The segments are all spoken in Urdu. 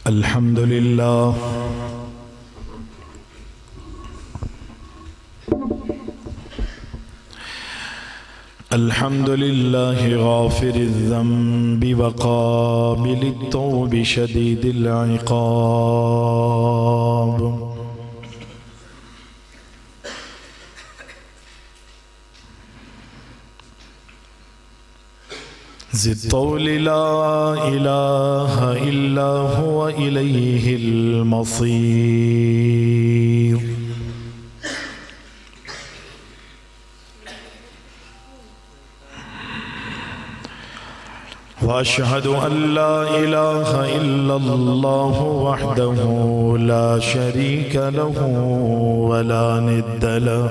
الحمد لله الحمد لله غافر الذنب وقابل التوب شديد العقاب ذي الطول لا إله إلا هو إليه المصير وأشهد أن لا إله إلا الله وحده لا شريك له ولا ند له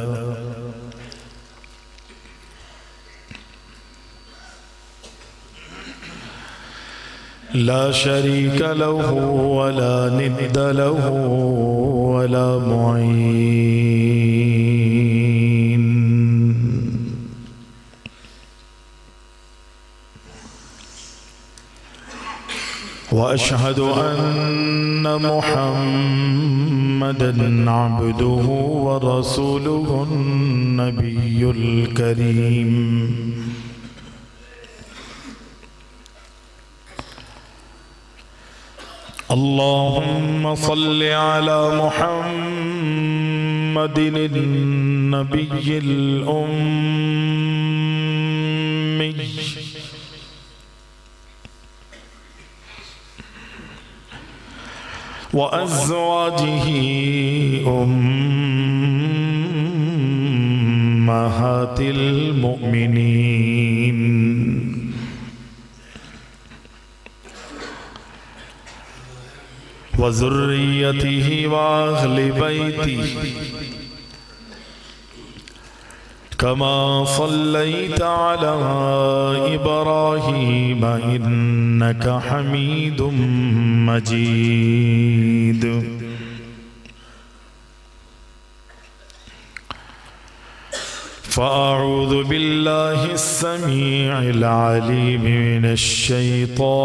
لا شريك له ولا ند له ولا معين وأشهد أن محمدًا عبده ورسوله النبي الكريم اللهم صل على محمد النبي الأمي وأزواجه أمهات المؤمنين وذريته وأهل بيته كما صليت على إبراهيم إنك حميد مجيد فأعوذ بالله السميع العليم من الشيطان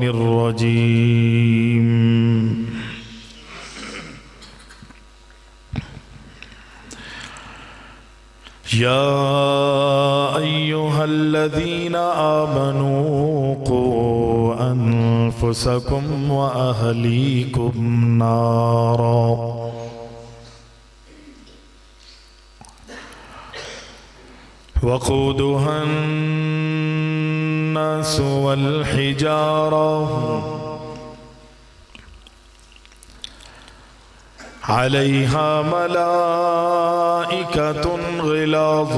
الرجيم يا أيها الذين آمنوا قوا أنفسكم وأهليكم نارا وقودها الناس والحجارة عليها ملائكة غلاظ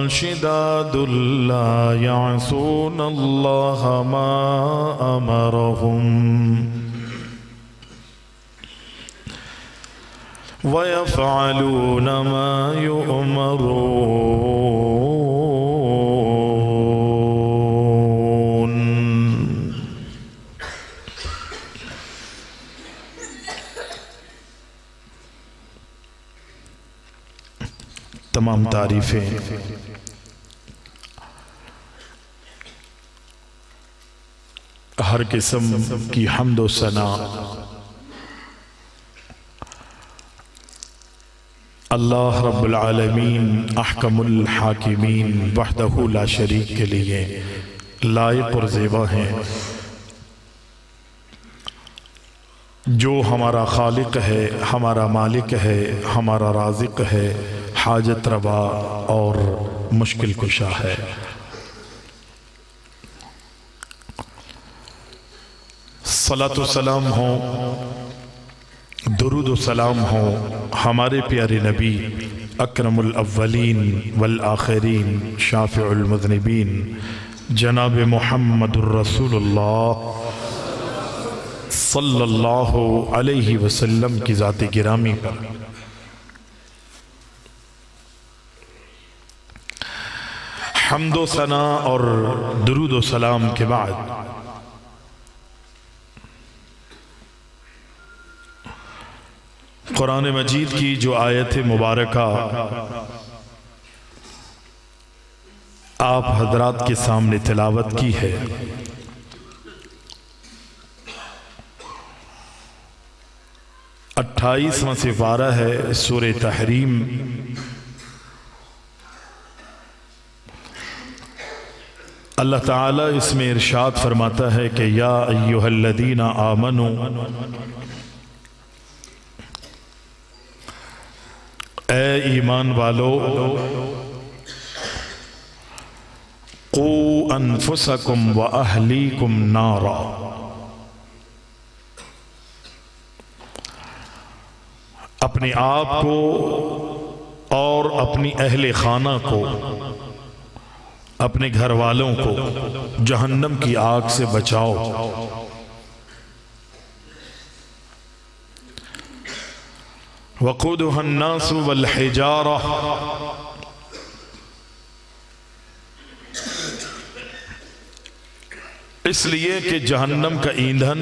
شداد لا يعصون الله ما أمرهم ويفعلون ما يؤمرون تمام تعریفیں ہر قسم کی حمد و ثنا اللہ رب العالمین احکم الحاکمین وحدہ لا شریک کے لیے لائق اور زیبا ہیں، جو ہمارا خالق ہے، ہمارا مالک ہے، ہمارا رازق ہے، حاجت روا اور مشکل کشا ہے۔ صلاۃ و سلام ہوں، درود و سلام ہوں ہمارے پیارے نبی اکرم الاولین والآخرین شافع المذنبین جناب محمد الرسول اللہ صلی اللہ علیہ وسلم کی ذات گرامی پر۔ حمد و ثنا اور درود و سلام کے بعد قرآن مجید کی جو آیت مبارکہ آپ حضرات کے سامنے تلاوت کی ہے، 28واں سپارہ ہے سورہ تحریم۔ اللہ تعالیٰ اس میں ارشاد فرماتا ہے کہ یا ایھا الذین آمنوا، اے ایمان والو، قوا انفسکم واہلیکم نارا، اپنے آپ کو اور اپنی اہل خانہ کو، اپنے گھر والوں کو جہنم کی آگ سے بچاؤ۔ وقودها الناس والحجارہ، اس لیے کہ جہنم کا ایندھن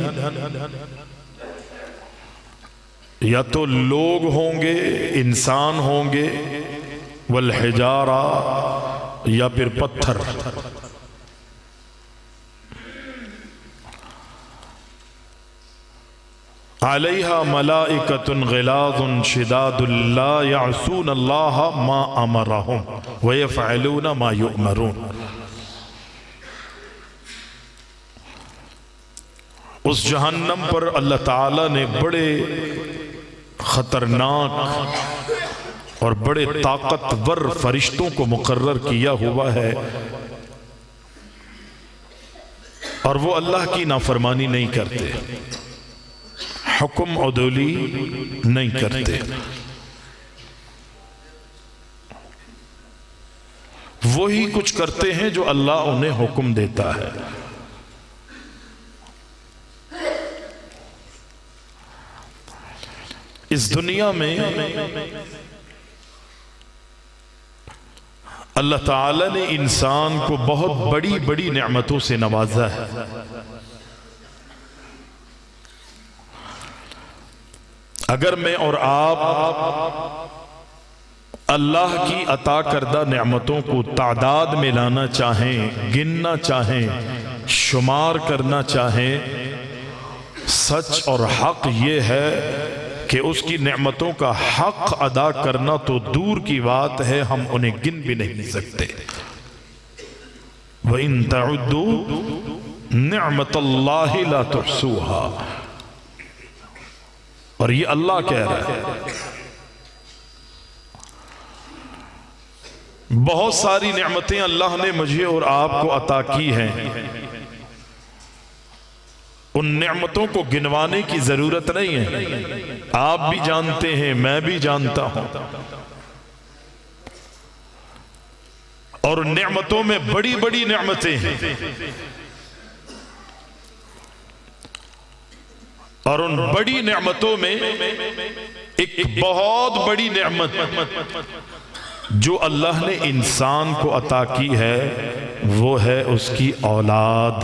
یا تو لوگ ہوں گے، انسان ہوں گے، والحجارہ یا پھر پتھر۔ علیہا ملائکۃ غلاظ شداد لا یعصون اللہ ما امرہم ویفعلون ما یؤمرون۔ اس جہنم پر اللہ تعالیٰ نے بڑے خطرناک اور بڑے طاقتور فرشتوں کو مقرر کیا ہوا ہے، اور وہ اللہ کی نافرمانی نہیں کرتے، حکم عدولی نہیں کرتے، وہی کچھ کرتے ہیں جو اللہ انہیں حکم دیتا ہے۔ اس دنیا میں اللہ تعالیٰ نے انسان کو بہت بڑی بڑی نعمتوں سے نوازا ہے۔ اگر میں اور آپ اللہ کی عطا کردہ نعمتوں کو تعداد میں لانا چاہیں، گننا چاہیں، شمار کرنا چاہیں، سچ اور حق یہ ہے کہ اس کی نعمتوں کا حق ادا کرنا تو دور کی بات ہے، ہم انہیں گن بھی نہیں سکتے۔ وَإِن تَعُدُّوا نِعْمَةَ اللَّهِ لَا تُحْصُوهَا، اور یہ اللہ کہہ رہا ہے۔ بہت ساری نعمتیں اللہ نے مجھے اور آپ کو عطا کی ہیں، ان نعمتوں کو گنوانے کی ضرورت نہیں ہے، آپ بھی جانتے ہیں، میں بھی جانتا ہوں، اور ان نعمتوں میں بڑی بڑی نعمتیں ہیں، اور ان بڑی نعمتوں میں ایک بہت بڑی نعمت جو اللہ نے انسان کو عطا کی ہے وہ ہے اس کی اولاد،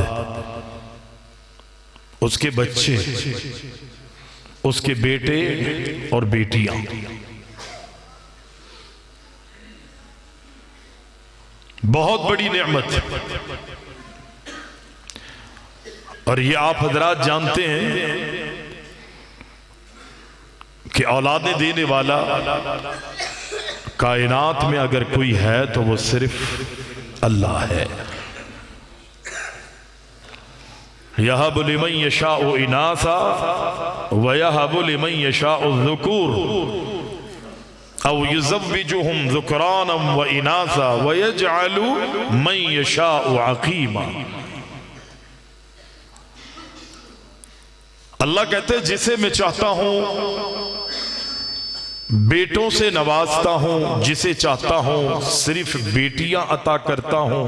اس کے بچے، اس کے بیٹے اور بیٹیاں۔ بہت بڑی نعمت، اور یہ آپ حضرات جانتے ہیں کہ اولاد دینے والا کائنات میں اگر کوئی ہے تو وہ صرف اللہ ہے۔ یَہَبُ لِمَن یَشَاءُ إِنَاثًا وَیَہَبُ لِمَن یَشَاءُ الذُّکُورَ أَوْ يُزَوِّجُهُمْ ذُکْرَانًا وَإِنَاثًا وَيَجْعَلُ مَن یَشَاءُ عَقِیمًا۔ اللہ کہتے ہیں جسے میں چاہتا ہوں بیٹوں سے نوازتا ہوں، جسے چاہتا ہوں صرف بیٹیاں عطا کرتا ہوں،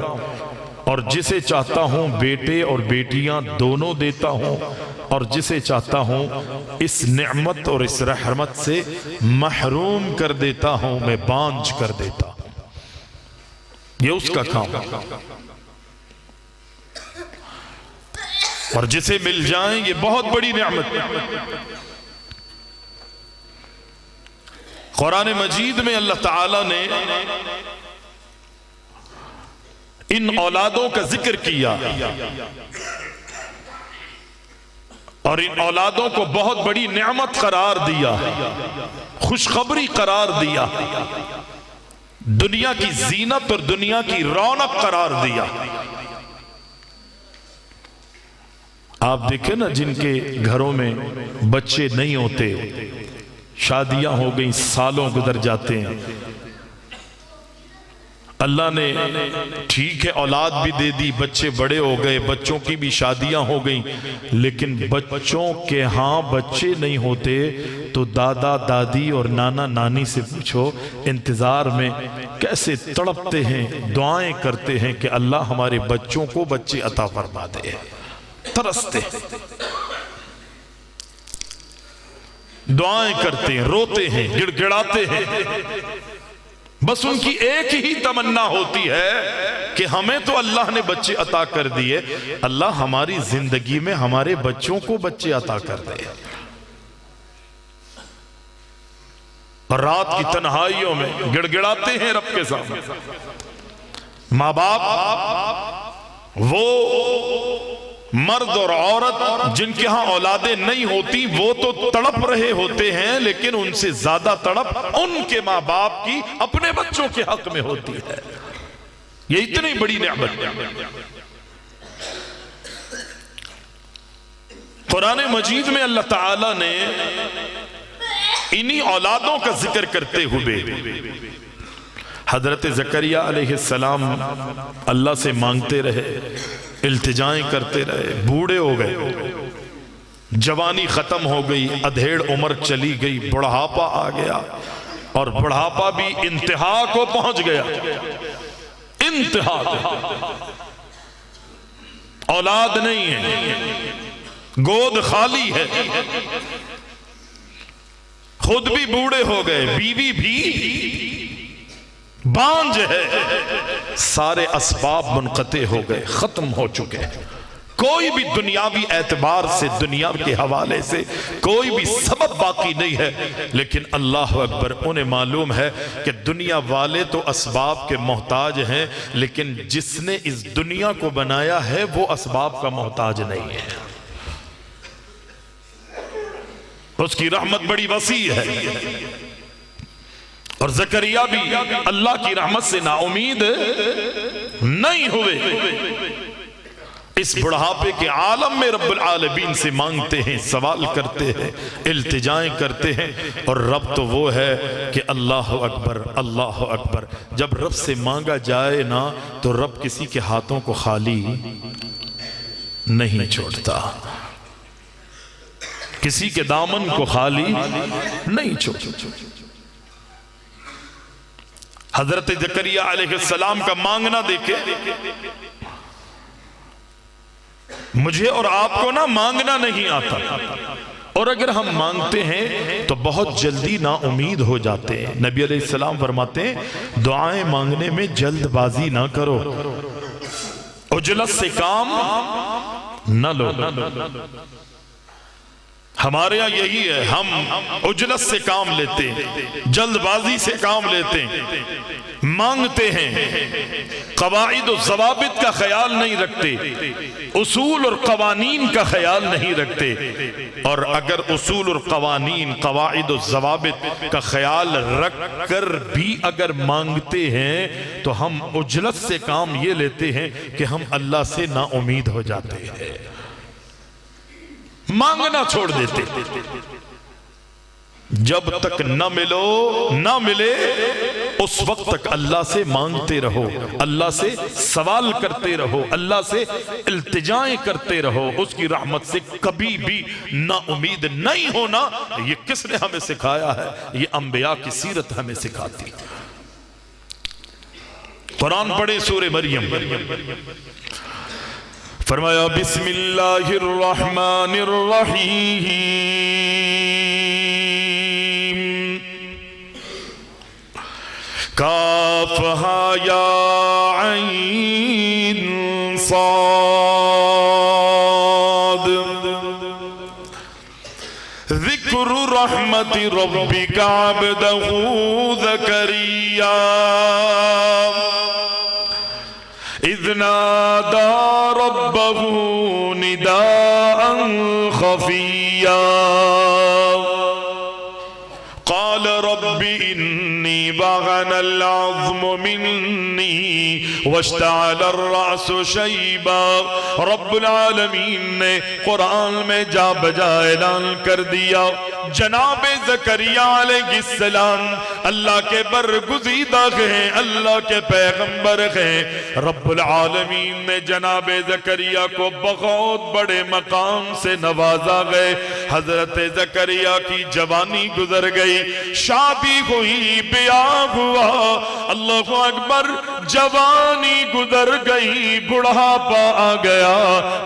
اور جسے چاہتا ہوں بیٹے اور بیٹیاں دونوں دیتا ہوں، اور جسے چاہتا ہوں اس نعمت اور اس رحمت سے محروم کر دیتا ہوں، میں بانجھ کر دیتا ہوں۔ یہ اس کا کام، اور جسے مل جائیں یہ بہت بڑی نعمت۔ قرآن مجید میں اللہ تعالیٰ نے ان اولادوں کا ذکر کیا، اور ان اولادوں کو بہت بڑی نعمت قرار دیا، خوشخبری قرار دیا، دنیا کی زینت اور دنیا کی رونق قرار دیا۔ آپ دیکھیں نا جن کے گھروں میں بچے نہیں ہوتے، شادیاں ہو گئیں، سالوں گزر جاتے ہیں، اللہ نے ٹھیک ہے اولاد بھی دے دی، بچے بڑے ہو گئے، بچوں کی بھی شادیاں ہو گئیں، لیکن بچوں کے ہاں بچے نہیں ہوتے تو دادا دادی اور نانا نانی سے پوچھو انتظار میں کیسے تڑپتے ہیں، دعائیں کرتے ہیں کہ اللہ ہمارے بچوں کو بچے عطا فرما دے، ترستے دعائیں کرتے ہیں، روتے ہیں، گڑ گڑاتے ہیں، بس ان کی ایک ہی تمنا ہوتی ہے کہ ہمیں تو اللہ نے بچے عطا کر دیے، اللہ ہماری زندگی میں ہمارے بچوں کو بچے عطا کر دے۔ اور رات کی تنہائیوں میں گڑ گڑاتے ہیں رب کے سامنے۔ ماں باپ وہ مرد اور عورت جن کے ہاں اولادیں نہیں ہوتی وہ تو تڑپ رہے ہوتے ہیں، لیکن ان سے زیادہ تڑپ ان کے ماں باپ کی اپنے بچوں کے حق میں ہوتی ہے۔ یہ اتنی بڑی نعمت۔ قرآن مجید میں اللہ تعالیٰ نے انہی اولادوں کا ذکر کرتے ہوئے حضرت زکریا علیہ السلام اللہ سے مانگتے رہے، التجائیں کرتے رہے، بوڑھے ہو گئے، جوانی ختم ہو گئی، ادھیڑ عمر چلی گئی، بڑھاپا آ گیا، اور بڑھاپا بھی انتہا کو پہنچ گیا، انتہا کو، اولاد نہیں ہے، گود خالی ہے، خود بھی بوڑھے ہو گئے، بیوی بھی بانج ہے، سارے اسباب منقطع ہو گئے، ختم ہو چکے، کوئی بھی دنیاوی اعتبار سے، دنیا کے حوالے سے کوئی بھی سبب باقی نہیں ہے۔ لیکن اللہ اکبر، انہیں معلوم ہے کہ دنیا والے تو اسباب کے محتاج ہیں، لیکن جس نے اس دنیا کو بنایا ہے وہ اسباب کا محتاج نہیں ہے، اس کی رحمت بڑی وسیع ہے۔ اور زکریا بھی اللہ کی رحمت سے نا امید نہیں ہوئے، اس بڑھاپے کے عالم میں رب العالمین سے مانگتے ہیں، سوال کرتے ہیں، التجائیں کرتے ہیں، اور رب تو وہ ہے کہ اللہ اکبر، اللہ اکبر، جب رب سے مانگا جائے نا تو رب کسی کے ہاتھوں کو خالی نہیں چھوڑتا، کسی کے دامن کو خالی نہیں چھوڑتا۔ حضرت زکریا علیہ السلام کا مانگنا دیکھے، مجھے اور آپ کو نا مانگنا نہیں آتا، اور اگر ہم مانگتے ہیں تو بہت جلدی نا امید ہو جاتے ہیں۔ نبی علیہ السلام فرماتے ہیں دعائیں مانگنے میں جلد بازی نہ کرو، عجلت سے کام نہ لو۔ ہمارے یہاں یہی ہے، ہم عجلت سے کام لیتے ہیں، جلد بازی سے کام لیتے ہیں، مانگتے ہیں، قواعد و ضوابط کا خیال نہیں رکھتے، اصول اور قوانین کا خیال نہیں رکھتے، اور اگر اصول اور قوانین، قواعد و ضوابط کا خیال رکھ کر بھی اگر مانگتے ہیں تو ہم عجلت سے کام یہ لیتے ہیں کہ ہم اللہ سے نا امید ہو جاتے ہیں، مانگنا چھوڑ دیتے۔ جب تک نہ ملے اس وقت تک اللہ سے مانگتے رہو، اللہ سے سوال کرتے رہو، اللہ سے التجائیں کرتے رہو، اس کی رحمت سے کبھی بھی نا امید نہیں ہونا۔ یہ کس نے ہمیں سکھایا ہے؟ یہ انبیاء کی سیرت ہمیں سکھاتی۔ قرآن پڑھیں سورہ مریم، فرمایا بسم اللہ الرحمن الرحیم، کافہا یا عین صاد، ذکر رحمت ربک عبدہ زکریا اذ نادى ربه نداء خفيا قال رب إني وهن العظم مني واشتعل الرأس شيبا۔ رب العالمین نے قرآن میں جا بجا اعلان کر دیا جناب زکریا علیہ السلام اللہ کے برگزیدہ ہیں، اللہ کے پیغمبر ہیں۔ رب العالمین نے جناب زکریا کو بہت بڑے مقام سے نوازا گئے۔ حضرت زکریا کی جوانی گزر گئی، شادی ہوئی، بیاہ ہوا، اللہ اکبر، جوانی گزر گئی، بڑھاپا آ گیا۔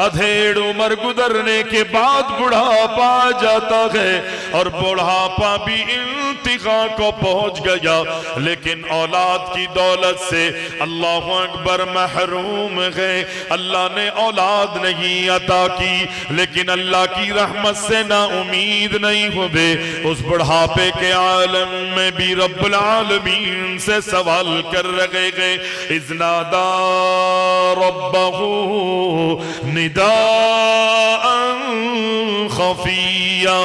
ادھیڑ عمر گزرنے کے بعد بڑھاپا آ جاتا ہے، اور بڑھاپا بھی انتہا کو پہنچ گیا، لیکن اولاد کی دولت سے اللہ اکبر محروم ہے۔ اللہ نے اولاد نہیں عطا کی، لیکن اللہ کی رحمت سے نا امید نہیں ہوئے۔ اس بڑھاپے کے عالم میں بھی رب العالمین سے سوال کر رہے گئے اذ نادى ربه نداء خفیا۔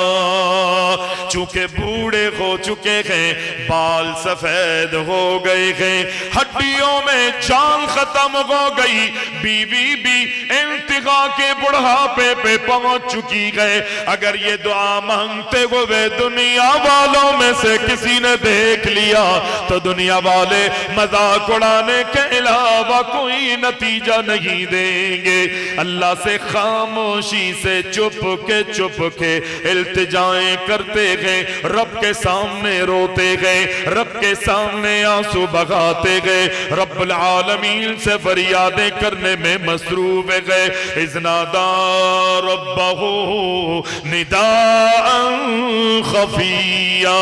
چونکہ بوڑھے ہو چکے ہیں، بال سفید ہو گئے ہیں، ہڈیوں میں جان ختم ہو گئی، بیوی بھی انتہا کے بڑھاپے پہ پہنچ چکی ہے۔ اگر یہ دعا مانگتے ہوئے دنیا والوں میں سے کسی نے دیکھ لیا تو دنیا والے مذاق اڑانے کے علاوہ کوئی نتیجہ نہیں دیں گے۔ اللہ سے خاموشی سے چپ کے التجائیں کرتے گئے، رب کے سامنے روتے گئے، رب کے سامنے آنسو بہاتے گئے، رب العالمین سے فریادیں کرنے میں مصروف گئے۔ اذ نادى ربه نداء خفیا۔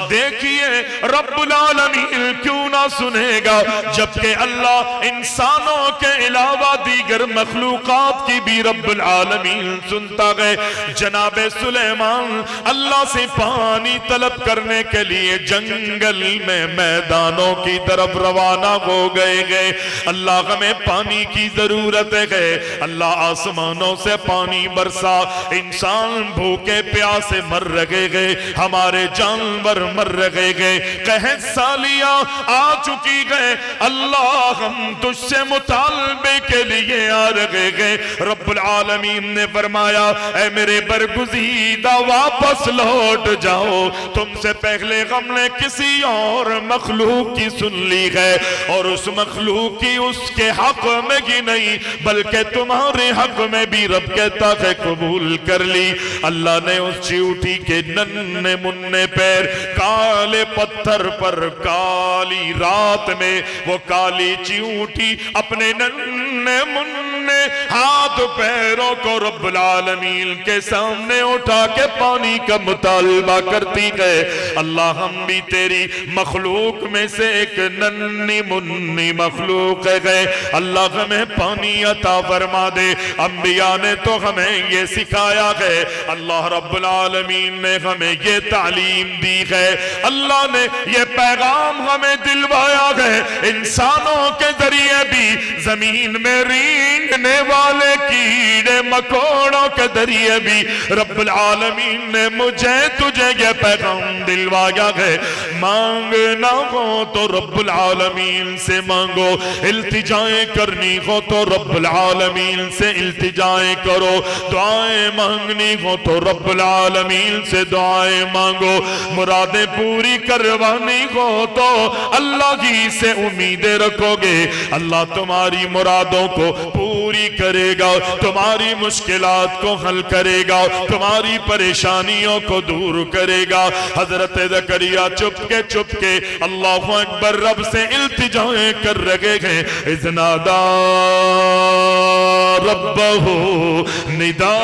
دیکھیے رب العالمین کیوں نہ سنے گا، جبکہ اللہ انسانوں کے علاوہ دیگر مخلوقات کی بھی رب العالمین سنتا ہے۔ جناب سلیمان اللہ سے پانی طلب کرنے کے لیے جنگل میں میدانوں کی طرف روانہ ہو گئے۔ اللہ ہمیں پانی کی ضرورت ہے، اللہ آسمانوں سے پانی برسا، انسان بھوکے پیاسے مر رہے گئے، ہمارے جانور مر رہے گئے، قحط سالیاں آ چکی گئے، اللہ ہم تجھ سے مطالبے کے لیے آ رہے گئے۔ رب العالمین نے فرمایا اے میرے برگزیدہ واپس لوٹ جاؤ، تم سے پہلے ہم نے کسی اور مخلوق کی سن لی ہے، اور اس مخلوق کی اس کے حق میں ہی نہیں بلکہ تمہارے حق میں بھی رب کہتا ہے قبول کر لی۔ اللہ نے اس چیوٹی کے ننھے منھے پیر کالے پتھر پر کالی رات میں وہ کالی چیوٹی اپنے ننھے منھے ہاتھ پیروں کو رب العالمین کے سامنے اٹھا کے پانی کا مطالبہ کرتی ہے۔ اللہ ہم بھی تیری مخلوق میں سے ایک ننھی منھی مخلوق ہے، اللہ ہمیں پانی عطا فرما دے۔ انبیاء نے تو ہمیں یہ سکھایا ہے، اللہ رب العالمین نے ہمیں یہ تعلیم دی ہے، اللہ نے یہ پیغام ہمیں دلوایا ہے، انسانوں کے ذریعے بھی زمین میں رینگنے والے کیڑے مکوڑوں کے ذریعے بھی رب العالمین نے مجھے تجھے یہ پیغام دلوایا ہے۔ مانگنا ہو تو رب العالمین سے مانگو، التجائیں کرنی ہو تو رب العالمین سے التجائیں کرو، دعائیں مانگنی ہو تو رب العالمین سے دعائیں مانگو، مرادیں پوری کروانی ہو تو اللہ ہی سے امیدیں رکھو گے، اللہ تمہاری مرادوں کو پوری کرے گا، تمہاری مشکلات کو حل کرے گا، تمہاری پریشانیوں کو دور کرے گا۔ حضرت زکریا چپ کے اللہ اکبر رب سے التجائیں کر رہے ہیں۔ اذ نادى ربه نداء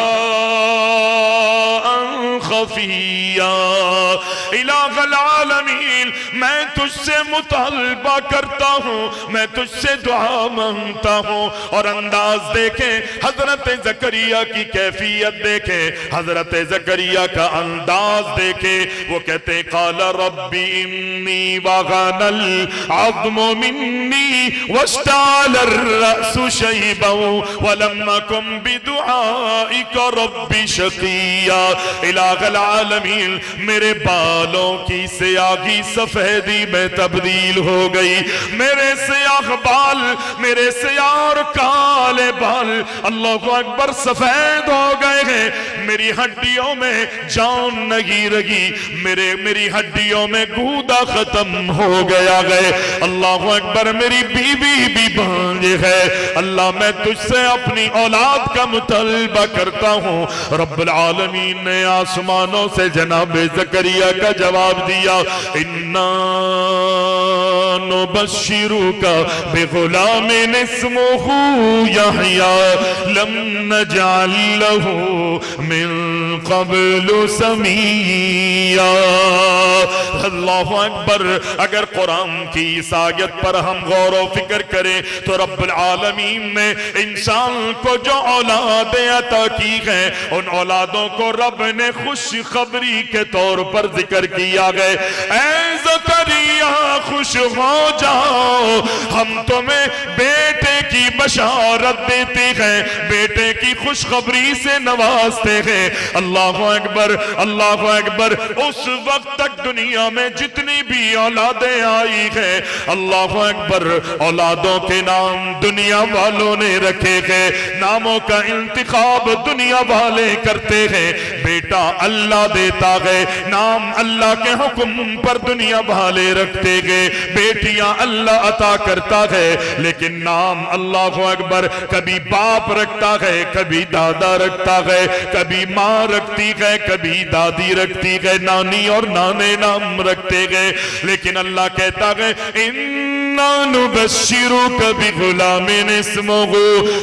خفيا الہ العالمین میں تجھ سے مطالبہ کرتا ہوں، میں تجھ سے دعا مانگتا ہوں۔ اور انداز دیکھیں حضرت زکریا کی کیفیت دیکھیں، حضرت زکریا کا انداز دیکھیں، وہ کہتے ہیں قال رب انی وغن العظم منی واشتعل الرأس شیبا ولم اکن بدعائک رب شقیا۔ الہ العالمین میرے بالوں کی سیاہی سفیدی میں تبدیل ہو گئی، میرے سیاہ بال، میرے سیاہ اور کالے بال اللہ اکبر سفید ہو گئے ہیں، میری ہڈیوں میں جان نہیں رہی، میری ہڈیوں میں گودا ختم ہو گیا ہے۔ اللہ اکبر میری بیوی بھی بانج ہے۔ اللہ میں تجھ سے اپنی اولاد کا مطالبہ کرتا ہوں۔ رب العالمین نے آسمانوں سے جناب زکریا کا جواب دیا، اِنَّا نُبَشِّرُكَ بِغُلَامٍ اسْمُهُ يَحْيَىٰ لَمْ نَجْعَل لَّهُ مِن قَبْلُ سَمِيًّا۔ اللہ اکبر، اگر قرآن کی اس آیت پر ہم غور و فکر کریں تو رب العالمین نے انسان کو جو اولادیں عطا کی ہیں ان اولادوں کو رب نے خوشخبری کے طور پر ذکر کیا گئے، اے زکریا خوش ہو جاؤ، ہم تمہیں بیٹے کی بشارت دیتے ہیں، بیٹے کی خوشخبری سے نوازتے ہیں۔ اللہ اکبر، اللہ اکبر۔ اس وقت تک دنیا میں جتنی بھی اولادیں آئی ہیں، اللہ اکبر، اولادوں کے نام دنیا والوں نے رکھے ہیں، ناموں کا انتخاب دنیا والے کرتے ہیں، بیٹا اللہ دیتا ہے، نام اللہ کے حکم پر دنیا والے رکھتے گئے، بیٹیاں اللہ عطا کرتا ہے، لیکن نام اللہ اکبر کبھی باپ رکھتا ہے، کبھی دادا رکھتا ہے، کبھی ماں رکھتی ہے، کبھی دادی رکھتی ہے، نانی اور نانے نام رکھتے گئے، لیکن اللہ کہتا ہے اِنَّا نُبَشِّرُكَ بِغُلَامٍ اسْمُهُ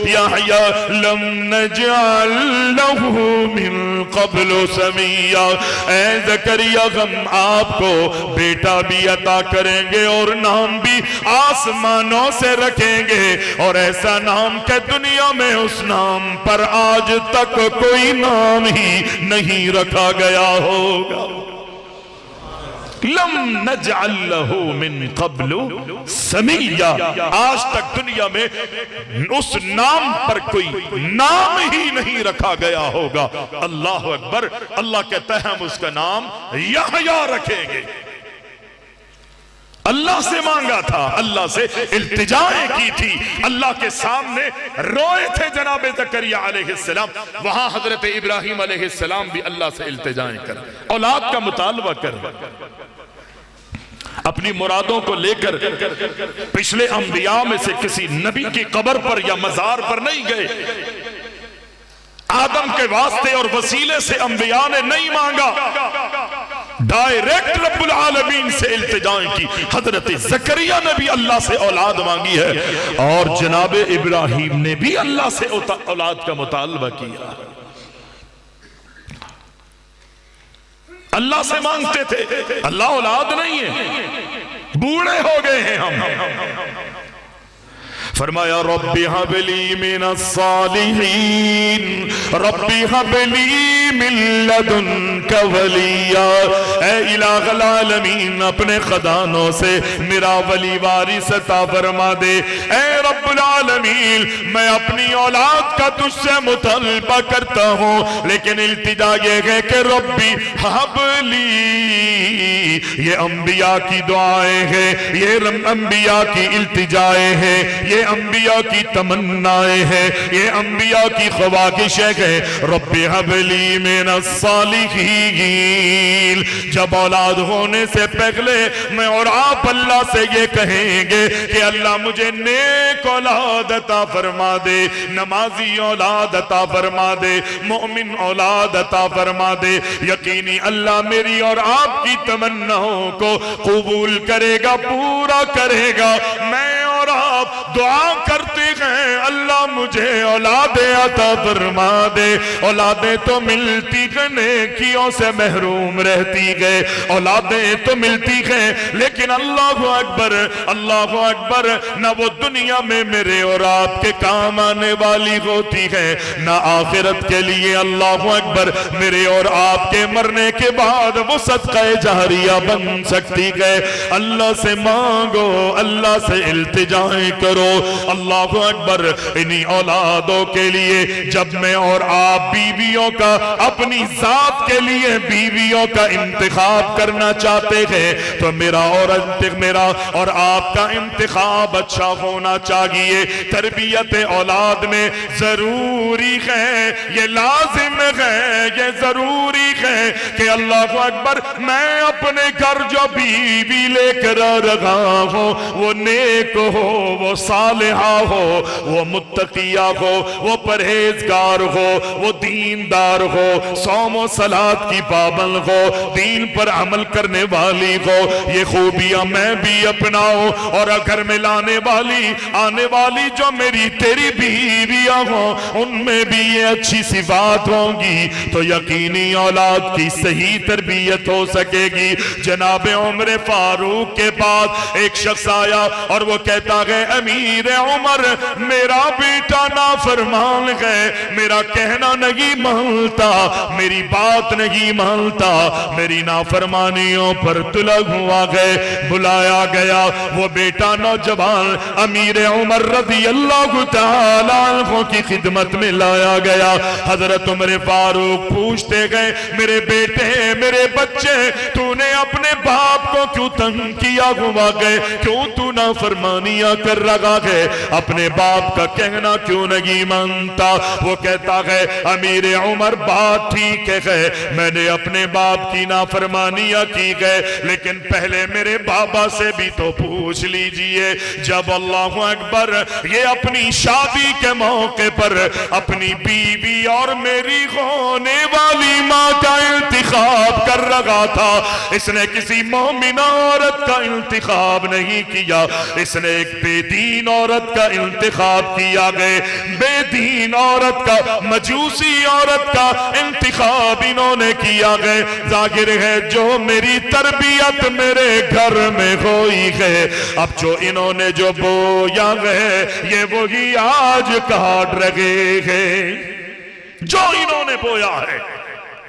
يَحْيَىٰ لَمْ نَجْعَل لَّهُ مِن قَبْلُ سَمِيًّا۔ اے زکریا ہم آپ کو بیٹا بھی عطا کریں گے اور نام بھی آسمانوں سے رکھیں گے، اور ایسا نام کہ دنیا میں اس نام پر آج تک کوئی نام ہی نہیں رکھا گیا ہوگا۔ لم نجعل له من قبل سمیہ، آج تک دنیا میں اس نام پر کوئی نام ہی نہیں رکھا گیا ہوگا۔ اللہ اکبر۔ اللہ کہتا ہے ہم اس کا نام یحییٰ رکھیں گے۔ اللہ سے مانگا تھا، اللہ سے التجائیں کی تھی، اللہ کے سامنے روئے تھے جناب زکریا علیہ السلام، وہاں حضرت ابراہیم علیہ السلام بھی اللہ سے التجائیں کر اولاد کا مطالبہ کر اپنی مرادوں کو لے کر پچھلے انبیاء میں سے کسی نبی کی قبر پر یا مزار پر نہیں گئے، آدم کے واسطے اور وسیلے سے انبیاء نے نہیں مانگا، ڈائریکٹ رب العالمین سے التجائیں کی۔ حضرت زکریا نے بھی اللہ سے اولاد مانگی ہے، اور جناب ابراہیم نے بھی اللہ سے اولاد کا مطالبہ کیا۔ اللہ سے مانگتے تھے، اللہ اولاد نہیں ہے، بوڑھے ہو گئے ہیں ہم۔ فرمایا رب ہب لی من الصالحین، رب ہب لی من لدنک ولیا۔ اے الہ العالمین اپنے خزانوں سے میرا ولی وارث عطا فرما دے۔ اے رب العالمین میں اپنی اولاد کا تجھ سے مطالبہ کرتا ہوں، لیکن التجا یہ ہے کہ ربی ہب لی، یہ انبیاء کی دعائیں ہیں، یہ انبیاء کی التجائیں ہیں، یہ انبیاء کی تمنائیں ہیں، یہ انبیاء کی خواہشیں ہیں۔ رب ہب لی من الصالحین، جب اولاد ہونے سے پہلے میں اور آپ اللہ سے یہ کہیں گے کہ اللہ مجھے نیک اولاد عطا فرما دے، نمازی اولاد عطا فرما دے، مومن اولاد عطا فرما دے، یقینی اللہ میری اور آپ کی تمناؤں کو قبول کرے گا، پورا کرے گا۔ میں اور آپ دعا کرتے ہیں اللہ مجھے اولادیں عطا فرما دے. اولادیں تو ملتی گئے نیکیوں سے محروم رہتی گئے, اولادیں تو ملتی گئے لیکن اللہ اکبر اللہ اکبر نہ وہ دنیا میں میرے اور آپ کے کام آنے والی ہوتی ہے نہ آخرت کے لیے اللہ اکبر میرے اور آپ کے مرنے کے بعد وہ صدقہ جاریہ بن سکتی ہے. اللہ سے مانگو, اللہ سے التجائیں کرو. اللہ اکبر انہی اولادوں کے لیے جب میں اور آپ بیویوں کا اپنی ذات کے لیے بیویوں کا انتخاب کرنا چاہتے ہیں تو میرا اور آپ کا انتخاب اچھا ہونا چاہیے. تربیت اولاد میں ضروری ہے, یہ لازم ہے, یہ ضروری ہے کہ اللہ اکبر میں اپنے گھر جو بیوی لے کر آ رہا ہوں وہ نیک ہو, وہ صالحہ ہو, وہ متقیہ ہو, وہ پرہیزگار ہو, وہ دیندار ہو, صوم و صلاۃ کی پابند ہو, دین پر عمل کرنے والی ہو. یہ خوبیاں میں بھی اپناؤں اور گھر میں لانے والی آنے والی جو میری تیری بیویاں ہوں ان میں بھی یہ اچھی صفات ہوں گی تو یقینی اولاد کی صحیح تربیت ہو سکے گی. جناب عمر فاروق کے پاس ایک شخص آیا اور وہ کہتا ہے امیر عمر میرا بیٹا نافرمان ہے, میرا کہنا نہیں مانتا, میری بات نہیں مانتا, میری نافرمانیوں پر تلگ ہوا ہے. بلایا گیا وہ بیٹا نوجوان امیر عمر رضی اللہ تعالیٰ عنہ کی خدمت میں لایا گیا. حضرت عمر فاروق پوچھتے گئے میرے بیٹے میرے بچے تو نے اپنے باپ کو کیوں تنگ کیا ہوا ہے, کیوں تو نافرمانیاں کر رہا ہے, اپنے باپ کا کہنا کیوں نہیں مانتا. وہ کہتا ہے امیر عمر بات ٹھیک ہے, میں نے اپنے باپ کی نافرمانیاں کی ہے لیکن پہلے میرے بابا سے بھی تو پوچھ لیجئے جب اللہ اکبر یہ اپنی شادی کے موقع پر اپنی بیوی اور میری ہونے والی ماں کا انتخاب کر رہا تھا, اس نے کسی مومنہ عورت کا انتخاب نہیں کیا, اس نے ایک بے دین عورت کا انتخاب کیا گئے. بے دین عورت کا, مجوسی عورت کا انتخاب انہوں نے کیا گئے. ظاہر ہے جو میری تربیت میرے گھر میں ہوئی ہے, اب جو انہوں نے جو بویا ہے یہ وہی آج کاٹ رہے ہیں, جو انہوں نے بویا ہے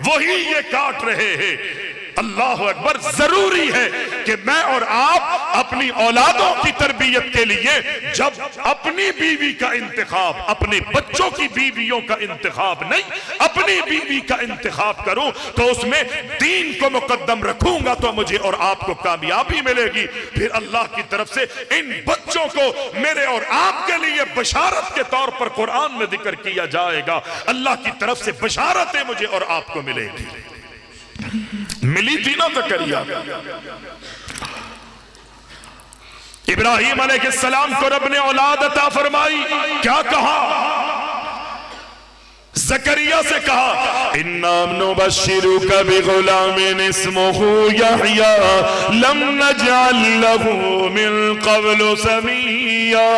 وہی یہ کاٹ رہے ہیں. اللہ اکبر ضروری ہے کہ میں اور آپ اپنی اولادوں کی تربیت کے لیے جب اپنی بیوی کا انتخاب, اپنے بچوں کی بیویوں کا انتخاب نہیں اپنی بیوی کا انتخاب کروں تو اس میں دین کو مقدم رکھوں گا تو مجھے اور آپ کو کامیابی ملے گی. پھر اللہ کی طرف سے ان بچوں کو میرے اور آپ کے لیے بشارت کے طور پر قرآن میں ذکر کیا جائے گا. اللہ کی طرف سے بشارتیں مجھے اور آپ کو ملے گی. ملی تھی نا زکریا, ابراہیم علیہ السلام کو رب نے اولاد عطا فرمائی, کیا کہا زکریا سے کہا اِنَّا نُبَشِّرُكَ بِغُلَامٍ اسْمُهُ يَحْيَىٰ لَمْ نَجْعَلْ لَهُ مِن قَبْلُ سَمِيًّا.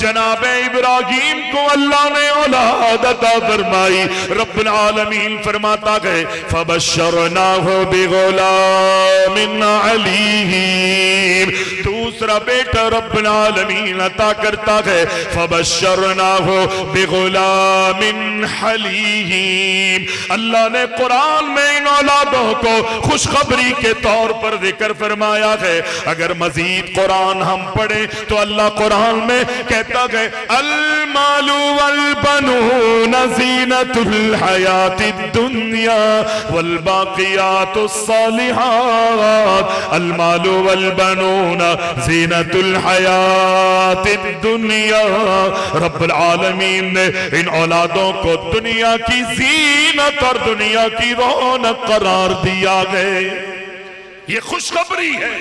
جناب ابراہیم کو اللہ نے اولاد عطا فرمائی. رب العالمین فرماتا ہے فَبَشَّرْنَاهُ بِغُلَامٍ عَلِيمٍ. دوسرا بیٹا رب العالمین عطا کرتا ہے فَبَشَّرْنَاهُ بِغُلَامٍ من حلیم. اللہ نے قرآن میں ان اولادوں کو خوشخبری کے طور پر ذکر فرمایا ہے. اگر مزید قرآن ہم پڑھیں تو اللہ قرآن میں کہتا ہے المال والبنون زینت الحیات الدنیا والباقیات الصالحات. المال والبنون زینت الحیات الدنیا. رب العالمین نے ان اولادوں کو دنیا کی زینت اور دنیا کی رونق قرار دیا ہے. یہ خوشخبری ہے.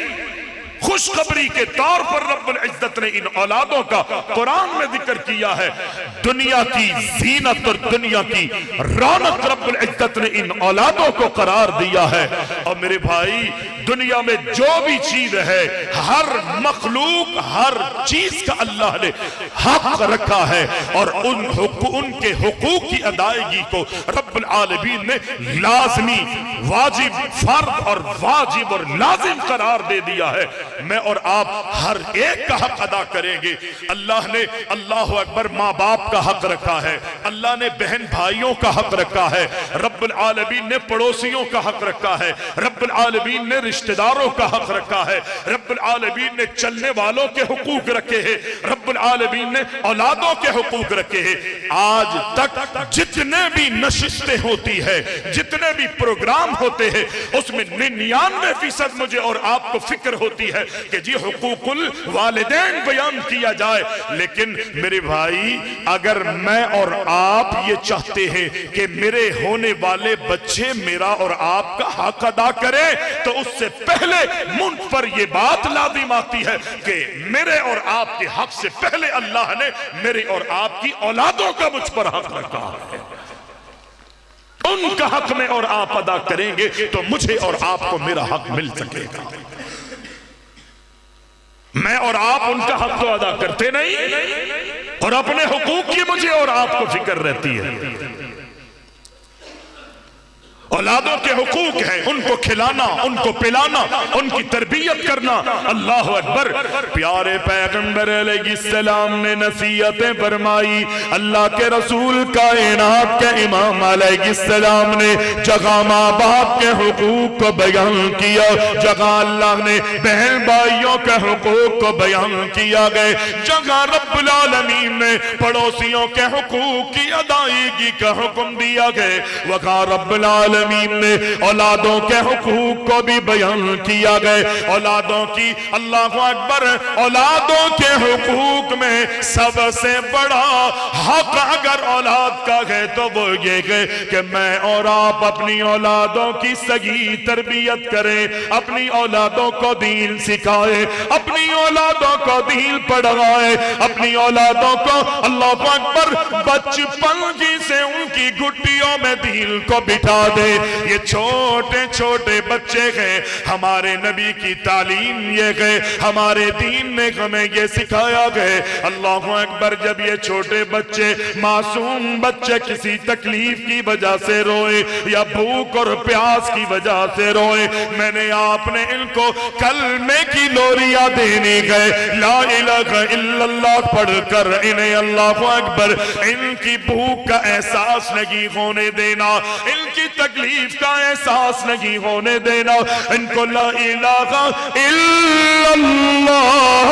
خوشخبری کے طور پر رب العزت نے ان اولادوں کا قرآن میں ذکر کیا ہے. دنیا کی زینت اور دنیا کی رونق رب العزت نے ان اولادوں کو قرار دیا ہے. اور میرے بھائی دنیا میں جو بھی چیز ہے ہر مخلوق ہر چیز کا اللہ نے حق رکھا ہے اور ان کے حقوق کی ادائیگی کو رب العالمین نے لازمی واجب فرض اور واجب اور لازم قرار دے دیا ہے. میں اور آپ ہر ایک کا حق ادا کریں گے. اللہ نے اللہ اکبر ماں باپ کا حق رکھا ہے, اللہ نے بہن بھائیوں کا حق رکھا ہے, رب العالمین نے پڑوسیوں کا حق رکھا ہے, رب العالمین نے رشتہ داروں کا حق رکھا ہے, رب العالمین نے چلنے والوں کے حقوق رکھے ہیں, رب العالمین نے اولادوں کے حقوق رکھے ہیں. آج تک جتنے بھی نشستیں ہوتی ہے, جتنے بھی پروگرام ہوتے ہیں, اس میں 99% مجھے اور آپ کو فکر ہوتی ہے کہ جی حقوق الوالدین بیان کیا جائے. لیکن میرے بھائی اگر میں اور آپ یہ چاہتے ہیں کہ میرے ہونے والے بچے میرا اور آپ کا حق ادا کریں, تو اس سے پہلے منہ پر یہ بات لازم آتی ہے کہ میرے اور آپ کے حق سے پہلے اللہ نے میرے اور آپ کی اولادوں کا مجھ پر حق رکھا ہے. ان کا حق میں اور آپ ادا کریں گے تو مجھے اور آپ کو میرا حق مل سکے گا. میں اور آپ ان کا حق تو ادا کرتے نہیں اور اپنے حقوق کی مجھے اور آپ کو فکر رہتی ہے. اولادوں کے حقوق ہیں, ان کو کھلانا, ان کو پلانا, ان کی تربیت کرنا. اللہ اکبر. پیارے پیغمبر علیہ السلام نے نصیحتیں فرمائی. اللہ کے رسول کائنات کے امام علیہ السلام نے جگہ ماں باپ کے حقوق کو بیان کیا, جگہ اللہ نے بہن بھائیوں کے حقوق کو بیان کیا گئے, جگہ رب العالمین نے پڑوسیوں کے حقوق کی ادائیگی کا حکم دیا گئے, وہاں رب العالمین نے اولادوں کے حقوق کو بھی بیان کیا گئے. اولادوں کی اللہ اکبر اولادوں کے حقوق میں سب سے بڑا حق اگر اولاد کا ہے تو وہ یہ ہے کہ میں اور آپ اپنی اولادوں کی صحیح تربیت کریں, اپنی اولادوں کو دین سکھائیں, اپنی اولادوں کو دین پڑھائیں, اپنی اولادوں کو اللہ اکبر بچپن ہی سے ان کی گھٹیوں میں دین کو بٹھا دے. یہ چھوٹے چھوٹے بچے ہیں, ہمارے نبی کی تعلیم یہ ہے, ہمارے دین نے ہمیں یہ سکھایا گئے. اللہ اکبر. جب یہ چھوٹے بچے معصوم بچے کسی تکلیف کی وجہ سے روئے یا بھوک اور پیاس کی وجہ سے روئے, میں نے آپ نے ان کو کلمے کی لوریاں دینی گئے, لا الہ الا اللہ پڑھ کر انہیں اللہ اکبر ان کی بھوک کا احساس نہیں ہونے دینا, ان کی تکلیف کا احساس نہیں ہونے دینا, ان کو لا الہ الا اللہ.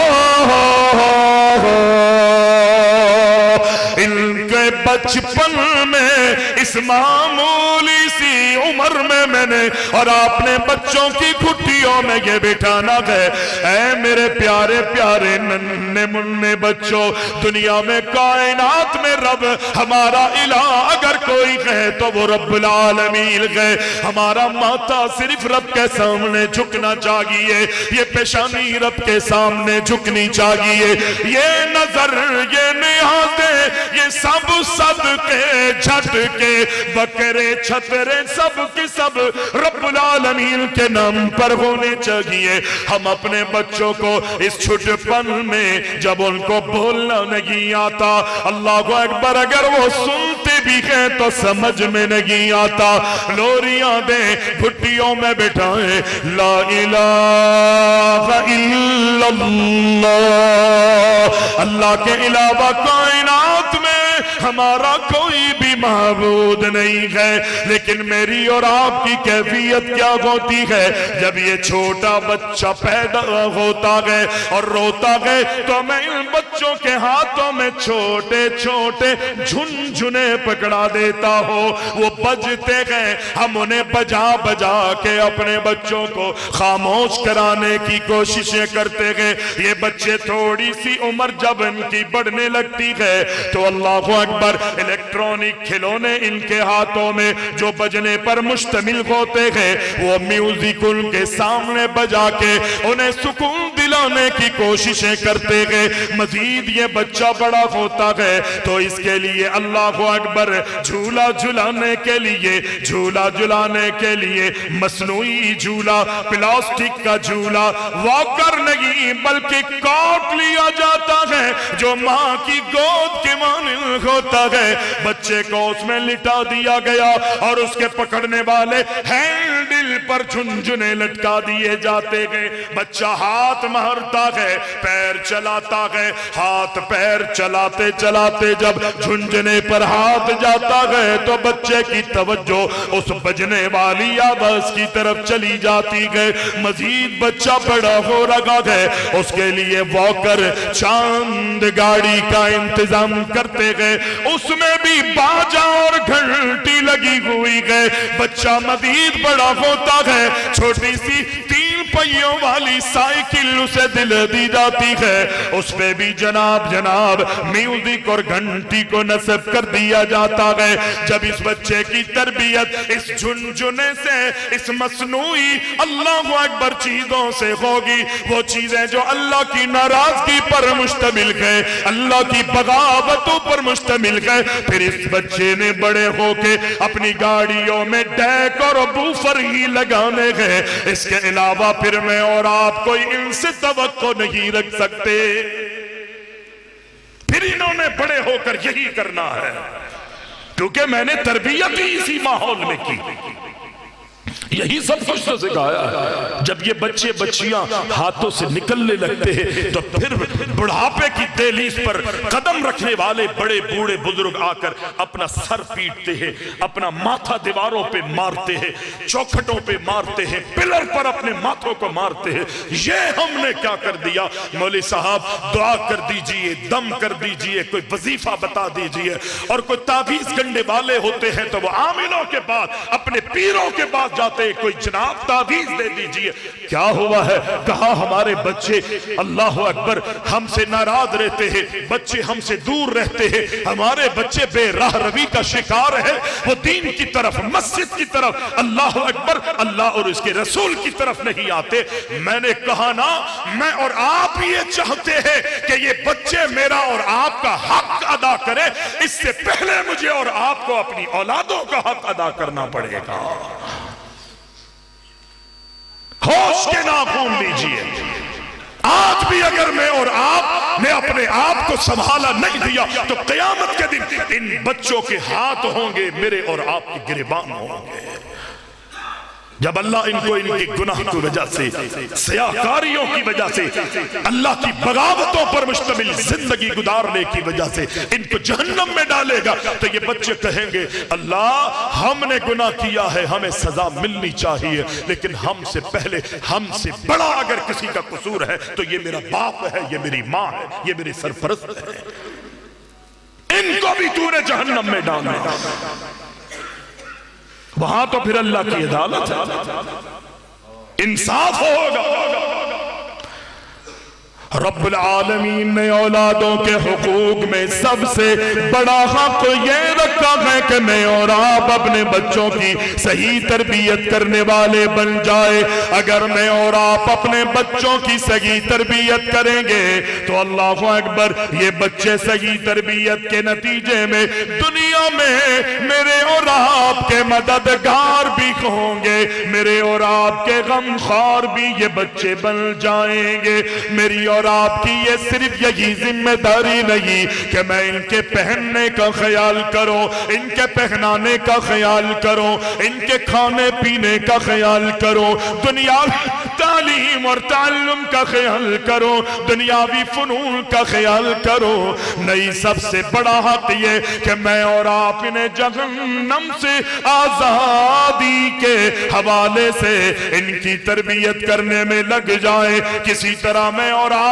ان کے بچپن میں اس معمولی سی عمر میں نے اور آپ نے بچوں کی گھٹیوں میں یہ بٹھانا ہے. اے میرے پیارے پیارے ننھے منھے بچوں, دنیا میں کائنات میں رب ہمارا الہ اگر کوئی ہے تو وہ رب العالمین ہے. ہمارا ماتھا صرف رب کے سامنے جھکنا چاہیے, یہ پیشانی رب کے سامنے جھکنی چاہیے, یہ نظر یہ نیازیں یہ سب صدقے جھٹکے بکرے چھترے سب کی سب رب العالمین کے نام پر ہونے چاہیے. ہم اپنے بچوں کو اس چھٹپن میں جب ان کو بولنا نہیں آتا, اللہ اکبر اگر وہ سنتے بھی ہیں تو سمجھ میں نہیں آتا, لوریاں دیں, گھٹیوں میں بٹھائیں, لا الہ الا اللہ. اللہ کے علاوہ کائنات میں ہمارا کوئی بھی معبود نہیں ہے. لیکن میری اور آپ کی کیفیت کیا ہوتی ہے جب یہ چھوٹا بچہ پیدا ہوتا ہے اور روتا ہے تو میں ان بچوں کے ہاتھوں میں چھوٹے چھوٹے جھنجھنے پکڑا دیتا ہوں, وہ بجتے ہیں, ہم انہیں بجا بجا کے اپنے بچوں کو خاموش کرانے کی کوششیں کرتے ہیں. یہ بچے تھوڑی سی عمر جب ان کی بڑھنے لگتی ہے تو اللہ اکبر الیکٹرانک کھلونے ان کے ہاتھوں میں جو بجنے پر مشتمل ہوتے ہیں وہ میوزک ان کے سامنے بجا کے انہیں سکون دلا دلانے کی کوششیں کرتے گئے. مزید یہ بچہ بڑا ہوتا گئے تو اس کے لیے اللہ اکبر جھولا جھلانے کے لیے مصنوعی جھولا، پلاسٹک کا جھولا، واکر نہیں بلکہ کاٹ لیا جاتا ہے جو ماں کی گود کے مانند ہوتا ہے. بچے کو اس میں لٹا دیا گیا اور اس کے پکڑنے والے ہینڈل پر جھنجھنے لٹکا دیے جاتے گئے. بچہ ہاتھ مارتا ہے، پیر چلاتا ہے، ہاتھ پیر چلاتے چلاتے جب جھنجھنے پر ہاتھ جاتا ہے تو بچے کی توجہ اس بجنے والی آواز کی طرف چلی جاتی ہے. مزید بچہ بڑا ہو رہا ہے، اس کے لیے واکر چاند گاڑی کا انتظام کرتے گئے، اس میں بھی باجا اور گھنٹی لگی ہوئی ہے. بچہ مزید بڑا ہوتا ہے، چھوٹی سی 3 پہیوں والی سائیکل اسے دل دی جاتی ہے، اس پہ بھی جناب میوزک اور گھنٹی کو نصب کر دیا جاتا ہے. جب اس بچے کی تربیت اس جھنجھنے سے، اس مصنوعی اللہ اکبر چیزوں سے ہوگی، وہ چیزیں جو اللہ کی ناراضگی پر مشتمل ہے، اللہ کی بغاوتوں پر مشتمل ہے، پھر اس بچے نے بڑے ہو کے اپنی گاڑیوں میں ڈیک اور بوفر ہی لگانے گئے. اس کے علاوہ پھر میں اور آپ کوئی ان سے توقع نہیں رکھ سکتے. پھر انہوں نے بڑے ہو کر یہی کرنا ہے کیونکہ میں نے تربیت ہی اسی ماحول میں کی، یہی سب کچھ تو سکھایا ہے. جب یہ بچے بچیاں ہاتھوں سے نکلنے لگتے ہیں تو پھر بڑھاپے کی دہلیز پر قدم رکھنے والے بڑے بوڑھے بزرگ آ کر اپنا سر پیٹتے ہیں، اپنا ماتھا دیواروں پہ مارتے ہیں، چوکھٹوں پہ مارتے ہیں، پلر پر اپنے ماتھوں کو مارتے ہیں. یہ ہم نے کیا کر دیا؟ مولوی صاحب دعا کر دیجئے، دم کر دیجئے، کوئی وظیفہ بتا دیجئے. اور کوئی تعویذ گنڈے والے ہوتے ہیں تو وہ عاملوں کے بعد اپنے پیروں کے بعد جاتے، کوئی جناب تعویذ دے دیجئے. کیا ہوا ہے؟ کہا ہمارے بچے اللہ اکبر ہم سے ناراض رہتے ہیں، بچے ہم سے دور رہتے ہیں، ہمارے بچے بے راہ روی کا شکار ہے، وہ دین کی طرف، مسجد کی طرف، اللہ اکبر اللہ اور اس کے رسول کی طرف نہیں آتے. میں نے کہا نا، میں اور آپ یہ چاہتے ہیں کہ یہ بچے میرا اور آپ کا حق ادا کرے، اس سے پہلے مجھے اور آپ کو اپنی اولادوں کا حق ادا کرنا پڑے گا. ہوش کے ناخن لیجئے. آج بھی اگر میں اور آپ نے اپنے آپ کو سنبھالا نہیں دیا تو قیامت کے دن ان بچوں کے ہاتھ ہوں گے میرے اور آپ کے گریبان ہوں گے. جب اللہ ان کو ان کے گناہ کی وجہ سے، سیاکاریوں کی وجہ سے، اللہ کی بغاوتوں پر مشتمل زندگی گزارنے کی وجہ سے ان کو جہنم میں ڈالے گا تو یہ بچے کہیں گے اللہ ہم نے گناہ کیا ہے، ہمیں سزا ملنی چاہیے، لیکن ہم سے پہلے، ہم سے بڑا اگر کسی کا قصور ہے تو یہ میرا باپ ہے، یہ میری ماں ہے، یہ میرے سرپرست ہے، ان کو بھی تو نے جہنم میں ڈالنا. وہاں تو پھر اللہ کی عدالت ہے، انصاف ہوگا. رب العالمین نے اولادوں کے حقوق میں سب سے بڑا حق یہ رکھا ہے کہ میں اور آپ اپنے بچوں کی صحیح تربیت کرنے والے بن جائے. اگر میں اور آپ اپنے بچوں کی صحیح تربیت کریں گے تو اللہ اکبر یہ بچے صحیح تربیت کے نتیجے میں دنیا میں میرے اور آپ کے مددگار بھی ہوں گے، میرے اور آپ کے غمخوار بھی یہ بچے بن جائیں گے. میری اور آپ کی یہ صرف یہی ذمہ داری نہیں کہ میں ان کے پہننے کا خیال کروں، ان کے پہنانے کا خیال کروں، ان کے کھانے پینے کا خیال کروں، دنیاوی تعلیم اور تعلم کا خیال کروں، دنیاوی فنون کا خیال کروں. نہیں، سب سے بڑا حق یہ کہ میں اور آپ انہیں جہنم سے آزادی کے حوالے سے ان کی تربیت کرنے میں لگ جائیں. کسی طرح میں اور آپ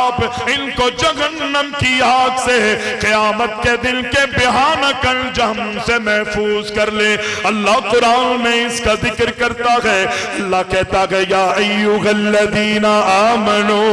ان کو جہنم کی آگ سے قیامت کے دن کے بھیانک انجام سے محفوظ کر لے. اللہ قرآن میں اس کا ذکر کرتا ہے، اللہ کہتا ہے یا ایھا الذین آمنو.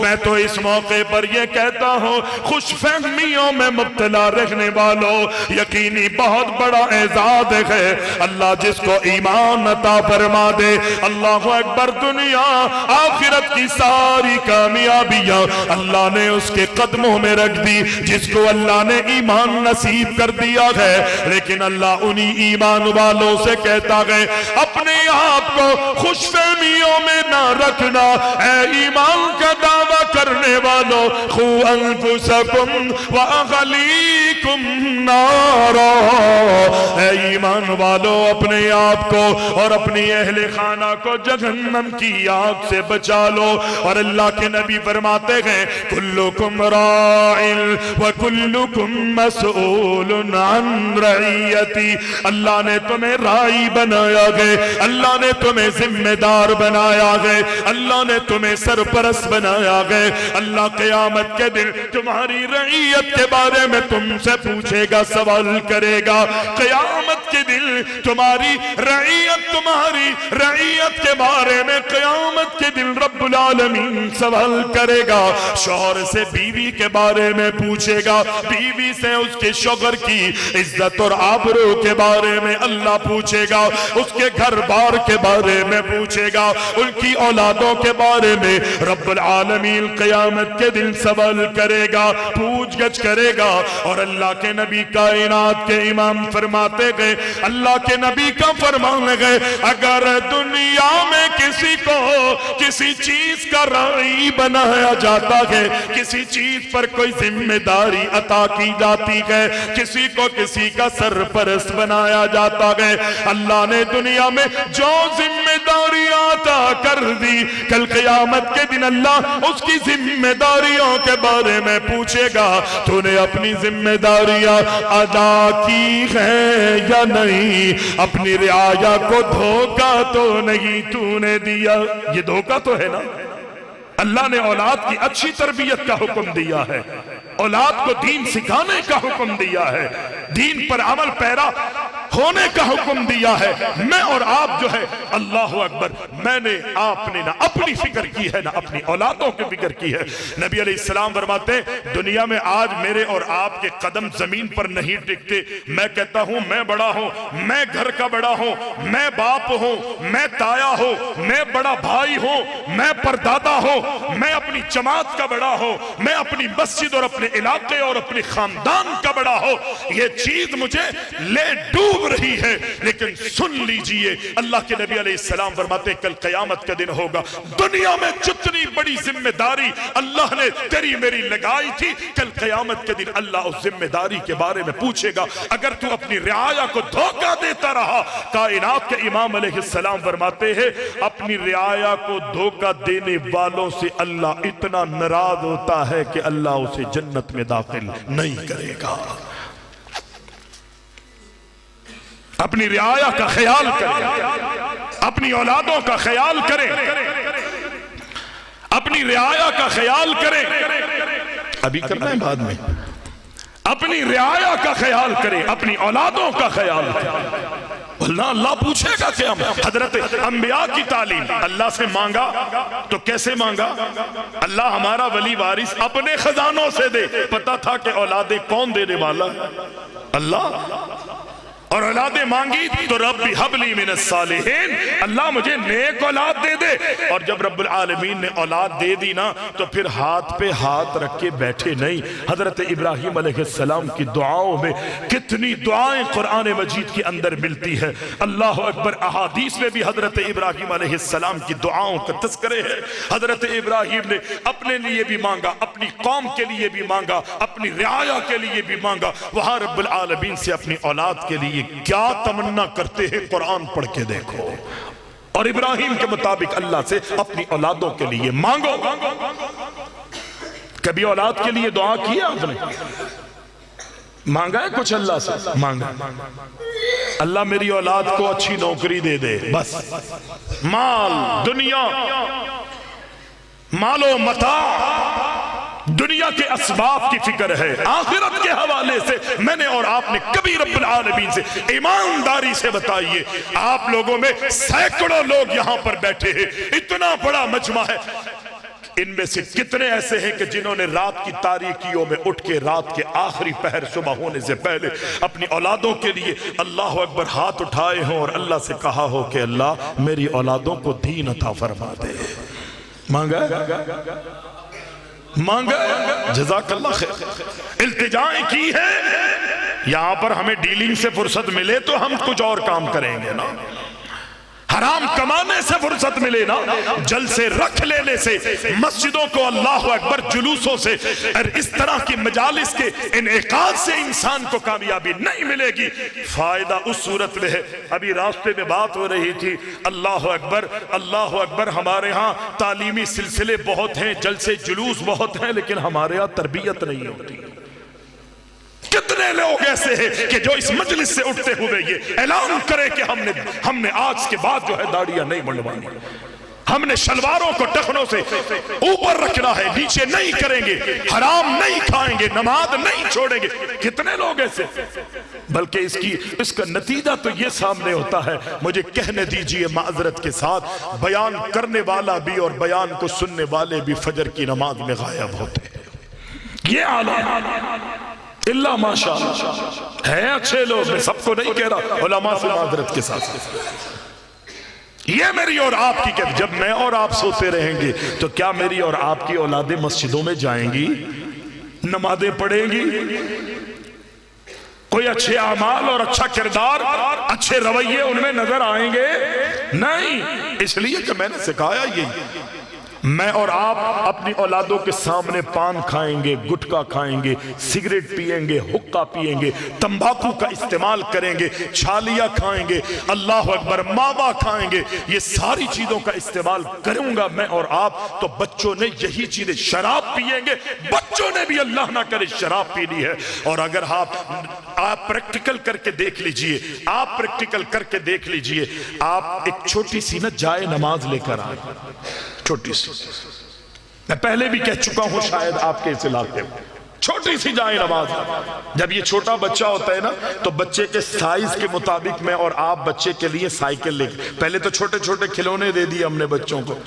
میں تو اس موقع پر یہ کہتا ہوں خوش فہمیوں میں مبتلا رہنے والوں، یقینی بہت بڑا اعزاز ہے اللہ جس کو ایمان عطا فرمائے فرما دے۔ اللہ اکبر، دنیا آخرت کی ساری کامیابیاں اللہ نے اس کے قدموں میں رکھ دی جس کو اللہ نے ایمان نصیب کر دیا ہے۔ لیکن اللہ انہی ایمان والوں سے کہتا ہے اپنے آپ کو خوش فہمیوں میں نہ رکھنا، اے ایمان کا دعویٰ کرنے والوں، خو انفسکم واہلیکم نارا، اے ایمان والوں اپنے آپ کو اور اپنی اہل خانہ کو جہنم کی آگ سے بچا لو۔ اور اللہ کے نبی فرماتے ہیں کلکم راعٍ وکلکم مسئول عن رعیتی، اللہ نے تمہیں راعی بنایا ہے، اللہ نے تمہیں ذمہ دار بنایا ہے، اللہ نے تمہیں سرپرست بنایا ہے۔ اللہ قیامت کے دن تمہاری رعیت کے بارے میں تم سے پوچھے گا، سوال کرے گا۔ قیامت کے دن تمہاری رعیت کے بارے میں قیامت کے دن رب العالمین سوال کرے گا۔ شوہر سے بیوی کے بارے میں پوچھے گا، بیوی سے اس کے شوہر کی عزت اور آبرو کے بارے میں اللہ پوچھے گا، اس کے گھر بار کے بارے میں پوچھے گا، ان کی اولادوں کے بارے میں رب العالمین قیامت کے دن سوال کرے گا، پوچھ گچھ کرے گا۔ اور اللہ کے نبی کائنات کے امام فرماتے گئے، اللہ کے نبی کا فرمان گئے، اگر دنیا میں کسی کو کسی چیز کا راعی بنایا جاتا ہے، کسی چیز پر کوئی ذمہ داری عطا کی جاتی ہے، کسی کو کسی کا سرپرست بنایا جاتا ہے، اللہ نے دنیا میں جو ذمہ داری عطا کر دی، کل قیامت کے دن اللہ اس کی ذمہ داریوں کے بارے میں پوچھے گا تو نے اپنی ذمہ داریاں ادا کی ہیں یا نہیں، اپنی رعایا کو دھوکہ تو نہیں تو نے دیا۔ یہ دھوکہ تو ہے نا۔ اللہ نے اولاد کی اچھی تربیت کا حکم دیا ہے، اولاد کو دین سکھانے کا حکم دیا ہے، دین پر عمل پیرا ہونے کا حکم دیا ہے۔ میں اور آپ جو ہے اللہ اکبر، میں نے آپ نے نہ اپنی فکر کی ہے نہ اپنی اولادوں کی فکر کی ہے۔ نبی علیہ السلام فرماتے ہیں دنیا میں آج میرے اور آپ کے قدم زمین پر نہیں ٹکتے۔ میں کہتا ہوں میں بڑا ہوں، میں گھر کا بڑا ہوں، میں باپ ہوں، میں تایا ہوں، میں بڑا بھائی ہوں، میں پردادا ہوں، میں اپنی جماعت کا بڑا ہوں، میں اپنی مسجد اور اپنے علاقے اور اپنے خاندان کا بڑا ہوں، یہ چیز مجھے لے ڈوب رہی ہے۔ لیکن سن لیجئے اللہ کے نبی علیہ السلام فرماتے کل قیامت کا دن ہوگا، دنیا میں جتنی بڑی ذمہ داری اللہ نے تیری میری لگائی تھی، کل قیامت کے دن اللہ اس ذمہ داری کے بارے میں پوچھے گا۔ اگر تو اپنی رعایا کو دھوکہ دیتا رہا، کائنات کے امام علیہ السلام فرماتے ہیں اپنی رعایا کو دھوکہ دینے والوں سے اللہ اتنا ناراض ہوتا ہے کہ اللہ اسے جنت میں داخل نہیں کرے گا۔ اپنی رعایا کا خیال کریں، اپنی اولادوں کا خیال کریں، اپنی رعایا کا خیال کریں، ابھی کرنا ہے بعد میں، اپنی رعایا کا خیال کریں، اپنی اولادوں کا خیال کریں، اللہ پوچھے گا کیا۔ حضرت انبیاء کی تعلیم اللہ سے مانگا تو کیسے مانگا؟ اللہ ہمارا ولی وارث اپنے خزانوں سے دے، پتا تھا کہ اولادیں کون دینے والا ہے؟ اللہ۔ اور اولادیں مانگی تو ربی حبلی من الصالحین، اللہ مجھے نیک اولاد دے دے۔ اور جب رب العالمین نے اولاد دے دی نا تو پھر ہاتھ پہ ہاتھ رکھ کے بیٹھے نہیں۔ حضرت ابراہیم علیہ السلام کی دعاؤں میں کتنی دعائیں قرآن مجید کے اندر ملتی ہے، اللہ اکبر۔ احادیث میں بھی حضرت ابراہیم علیہ السلام کی دعاؤں کا تذکرے ہے۔ حضرت ابراہیم نے اپنے لیے بھی مانگا، اپنی قوم کے لیے بھی مانگا، اپنی رعایا کے لیے بھی مانگا، وہاں رب العالمین سے اپنی اولاد کے لیے کیا تمنا کرتے ہیں قرآن پڑھ کے دیکھو۔ اور ابراہیم کے مطابق اللہ سے اپنی اولادوں کے لیے مانگو۔ کبھی اولاد کے لیے دعا کیا آپ نے؟ مانگا ہے کچھ اللہ سے؟ مانگا اللہ میری اولاد کو اچھی نوکری دے دے، بس مال دنیا، مال و متاع، دنیا کے اسباب کی فکر ہے، آخرت کے حوالے سے میں نے اور آپ نے کبھی رب العالمین سے ایمانداری سے بتائیے۔ آپ لوگوں میں سینکڑوں لوگ یہاں پر بیٹھے ہیں، اتنا بڑا مجمع ہے، ان میں سے کتنے ایسے ہیں کہ جنہوں نے رات کی تاریکیوں میں اٹھ کے رات کے آخری پہر صبح ہونے سے پہلے اپنی اولادوں کے لیے اللہ اکبر ہاتھ اٹھائے ہوں اور اللہ سے کہا ہو کہ اللہ میری اولادوں کو دین عطا فرما دے. مانگا جزاک اللہ خیر. التجائیں کی ہے. یہاں پر ہمیں ڈیلنگ سے فرصت ملے تو ہم کچھ اور کام کریں گے نا. حرام کمانے سے فرصت ملے نا, جلسے رکھ لینے سے, مسجدوں کو اللہ اکبر جلوسوں سے اور اس طرح کی مجالس کے انعقاد سے انسان کو کامیابی نہیں ملے گی. فائدہ اس صورت میں ہے. ابھی راستے میں بات ہو رہی تھی, اللہ اکبر. ہمارے ہاں تعلیمی سلسلے بہت ہیں, جلسے جلوس بہت ہیں, لیکن ہمارے ہاں تربیت نہیں ہوتی. کتنے لوگ ایسے ہیں کہ جو اس مجلس سے اٹھتے ہوئے یہ اعلان کرے کہ ہم نے آج کے بعد جو ہے داڑیاں نہیں منڈوانی, ہم نے شلواروں کو ٹخنوں سے اوپر رکھنا ہے, نیچے نہیں کریں گے, حرام نہیں کھائیں گے, نماز نہیں چھوڑیں گے. کتنے لوگ ایسے. بلکہ اس کا نتیجہ تو یہ سامنے ہوتا ہے. مجھے کہنے دیجئے معذرت کے ساتھ, بیان کرنے والا بھی اور بیان کو سننے والے بھی فجر کی نماز میں غائب ہوتے ہیں. یہ عالم اللہ ماشاءاللہ ہے اچھے لوگ, میں سب کو نہیں کہہ رہا, علماء سے معذرت کے ساتھ. یہ میری اور آپ کی کہ جب میں اور آپ سوتے رہیں گے تو کیا میری اور آپ کی اولادیں مسجدوں میں جائیں گی, نمازیں پڑھیں گی, کوئی اچھے اعمال اور اچھا کردار, اچھے رویے ان میں نظر آئیں گے؟ نہیں. اس لیے کہ میں نے سکھایا یہی, میں اور آپ اپنی اولادوں کے سامنے پان کھائیں گے, گٹکا کھائیں گے, سگریٹ پیئیں گے, حقہ پیئیں گے, تمباکو کا استعمال کریں گے, چھالیاں کھائیں گے, اللہ اکبر, ماوا کھائیں گے, یہ ساری چیزوں کا استعمال کروں گا میں اور آپ, تو بچوں نے یہی چیزیں, شراب پیئیں گے, بچوں نے بھی اللہ نہ کرے شراب پی لی ہے. اور اگر آپ پریکٹیکل کر کے دیکھ لیجئے, آپ ایک چھوٹی سی جائے نماز لے کر آئیں, چھوٹی سی, میں پہلے بھی کہہ چکا ہوں شاید آپ کے اس علاقے میں, چھوٹی سی جائے نماز. جب یہ چھوٹا بچہ ہوتا ہے نا تو بچے کے سائز کے مطابق میں اور آپ بچے کے لیے سائیکل لے, پہلے تو چھوٹے چھوٹے کھلونے دے دیے ہم نے بچوں کو,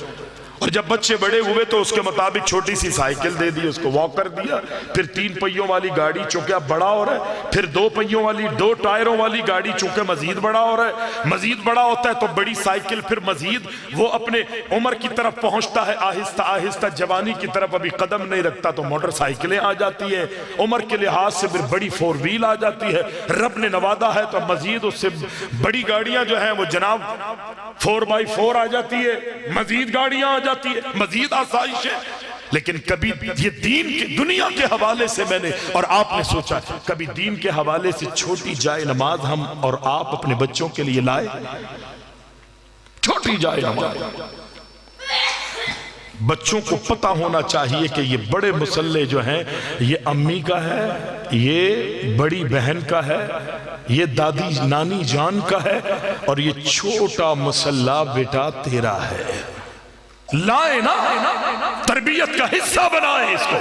اور جب بچے بڑے ہوئے تو اس کے مطابق چھوٹی سی سائیکل دے دی, اس کو واکر دیا, پھر 3 پہیوں والی گاڑی چونکہ اب بڑا ہو رہا ہے, پھر 2 پہیوں والی 2 ٹائروں والی گاڑی چونکہ مزید بڑا ہو رہا ہے, مزید بڑا ہوتا ہے تو بڑی سائیکل, پھر مزید وہ اپنے عمر کی طرف پہنچتا ہے, آہستہ آہستہ جوانی کی طرف ابھی قدم نہیں رکھتا تو موٹر سائیکلیں آ جاتی ہیں, عمر کے لحاظ سے پھر بڑی 4 ویل آ جاتی ہے, رب نے نوازا ہے تو مزید اس سے بڑی گاڑیاں جو ہیں وہ جناب 4x4 آ جاتی ہے, مزید گاڑیاں آ جاتی ہے, مزید آسائش ہے. لیکن کبھی یہ دین کی دنیا کے حوالے سے میں نے اور آپ نے سوچا, کبھی دین کے حوالے سے چھوٹی جائے نماز ہم اور آپ اپنے بچوں کے لیے لائے؟ چھوٹی جائے نماز. بچوں کو پتہ ہونا چاہیے کہ یہ بڑے مصلے جو ہیں یہ امی کا ہے, یہ بڑی بہن کا ہے, یہ دادی نانی جان کا ہے, اور یہ چھوٹا مصلہ بیٹا تیرا ہے. لائے نا, تربیت کا حصہ بنائے اس کو.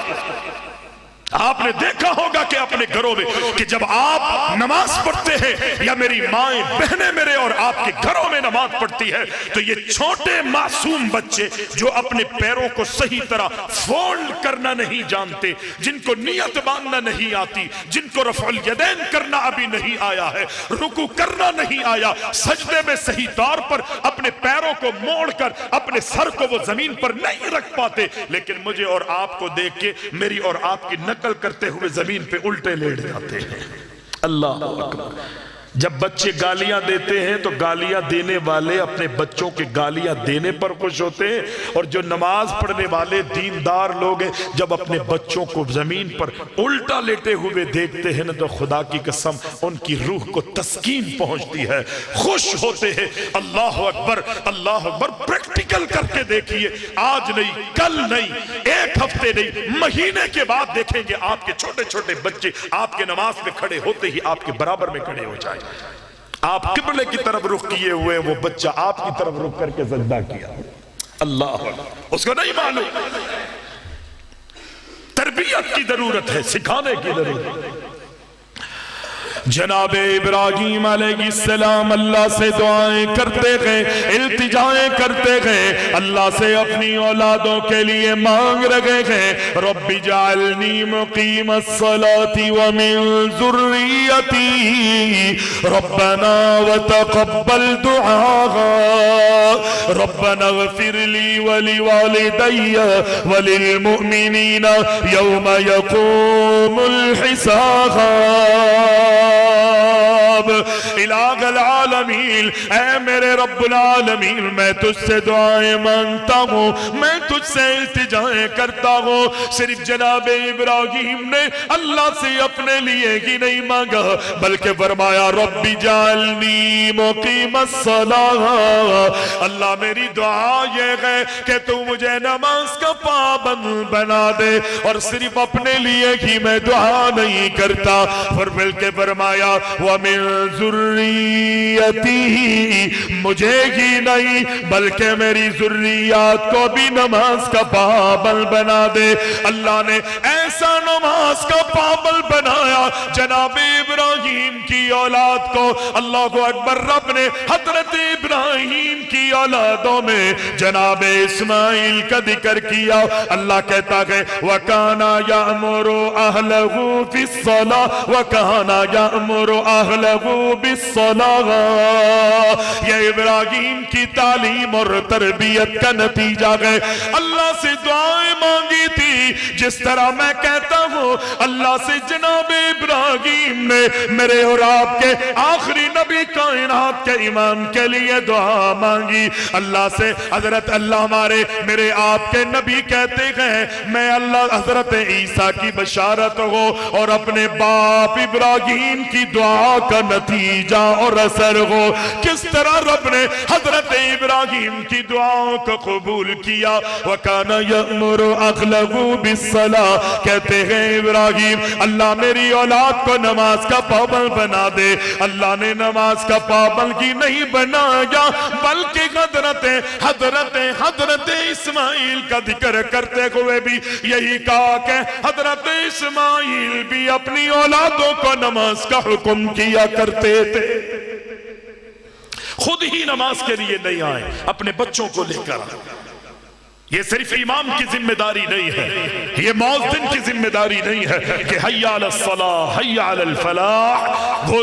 آپ نے دیکھا ہوگا کہ اپنے گھروں میں کہ جب آپ نماز پڑھتے ہیں یا میری مائیں بہنیں میرے اور آپ کے گھروں میں نماز پڑھتی ہے تو یہ چھوٹے معصوم بچے جو اپنے پیروں کو صحیح طرح فولڈ کرنا نہیں جانتے, جن کو نیت باندھنا نہیں آتی, جن کو رفع الیدین کرنا ابھی نہیں آیا ہے, رکوع کرنا نہیں آیا, سجدے میں صحیح طور پر اپنے پیروں کو موڑ کر اپنے سر کو وہ زمین پر نہیں رکھ پاتے, لیکن مجھے اور آپ کو دیکھ کے میری اور آپ کی نقل کرتے ہوئے زمین پہ الٹے لیٹ جاتے ہیں. اللہ اکبر. جب بچے گالیاں دیتے ہیں تو گالیاں دینے والے اپنے بچوں کے گالیاں دینے پر خوش ہوتے ہیں, اور جو نماز پڑھنے والے دیندار لوگ ہیں جب اپنے بچوں کو زمین پر الٹا لیٹے ہوئے دیکھتے ہیں نا تو خدا کی قسم ان کی روح کو تسکین پہنچتی ہے, خوش ہوتے ہیں. اللہ اکبر, اللہ اکبر. پریکٹیکل کر کے دیکھیے, آج نہیں, کل نہیں, 1 ہفتے نہیں, مہینے کے بعد دیکھیں گے آپ کے چھوٹے چھوٹے بچے آپ کے نماز میں کھڑے ہوتے ہی آپ کے برابر میں کھڑے ہو جائیں. آپ قبلے کی طرف رخ کیے ہوئے, وہ بچہ آپ کی طرف رخ کر کے سجدہ کیا. اللہ, اس کو نہیں معلوم. تربیت کی ضرورت ہے, سکھانے کی ضرورت ہے. جناب ابراہیم علیہ السلام اللہ سے دعائیں کرتے گئے، التجائیں کرتے گئے، اللہ سے اپنی اولادوں کے لیے مانگ رہے گئے، رب جعلنی مقیم الصلاة ومن ذریتی ربنا وتقبل دعاء ربنا اغفر لی ولوالدی وللمؤمنین یوم یقوم الحساب۔ الہ العالمین، اے میرے رب العالمین، میں تجھ سے دعائیں مانگتا ہوں، میں تجھ سے التجائیں کرتا ہوں۔ صرف جناب ابراہیم نے اللہ سے اپنے لیے ہی نہیں مانگا بلکہ فرمایا رب جعلنی مقیم الصلاۃ، اللہ میری دعا یہ ہے کہ تو مجھے نماز کا پابند بنا دے، اور صرف اپنے لیے ہی میں دعا نہیں کرتا، پھر بلکہ فرمایا وَمِن ذُرِّيَّتِهِ، مجھے ہی نہیں بلکہ میری ذریات کو بھی نماز کا پابند بنا دے۔ اللہ نے ایسا نماز کا پابند بنایا جناب ابراہیم کی اولاد کو۔ اللہ اکبر، رب نے حضرت ابراہیم کی اولادوں میں جناب اسماعیل کا ذکر کیا۔ اللہ کہتا ہے وَكَانَ يَأْمُرُ أَهْلَهُ فِي الصَّلَاةِ وَكَانَ يَأْمُرُ أَهْلَهُ بِالصَّلَاةِ۔ یہ ابراہیم کی تعلیم اور تربیت کا نتیجہ ہے۔ اللہ سے دعائیں مانگی تھی جس طرح میں کہتا ہوں اللہ سے جناب ابراہیم نے میرے اور آپ کے آخری نبی کائنات کے امام کے لیے دعا مانگی۔ اللہ سے حضرت اللہ ہمارے میرے آپ کے نبی کہتے ہیں میں اللہ حضرت عیسیٰ کی بشارت ہو اور اپنے باپ ابراہیم کی دعا کا نتیجہ اور اثر ہو۔ کس طرح رب نے حضرت ابراہیم کی دعاؤں کو قبول کیا۔ وَكَانَ يَأْمُرُ أَهْلَهُ بِالصَّلَاةِ، کہتے ہیں ابراہیم اللہ میری اولاد کو نماز کا پابند بنا دے۔ اللہ نے نماز کا پابند کی نہیں بنایا بلکہ حضرت اسماعیل کا ذکر کرتے ہوئے بھی یہی کہا کہ حضرت اسماعیل بھی اپنی اولادوں کو نماز کا حکم کیا کرتے تھے، خود ہی نماز کے لیے نہیں آئے، اپنے بچوں کو لے کر آئے۔ یہ صرف امام کی ذمہ داری نہیں ہے، یہ مؤذن کی ذمہ داری نہیں ہے کہ حی علی الصلاۃ حی علی الفلاح وہ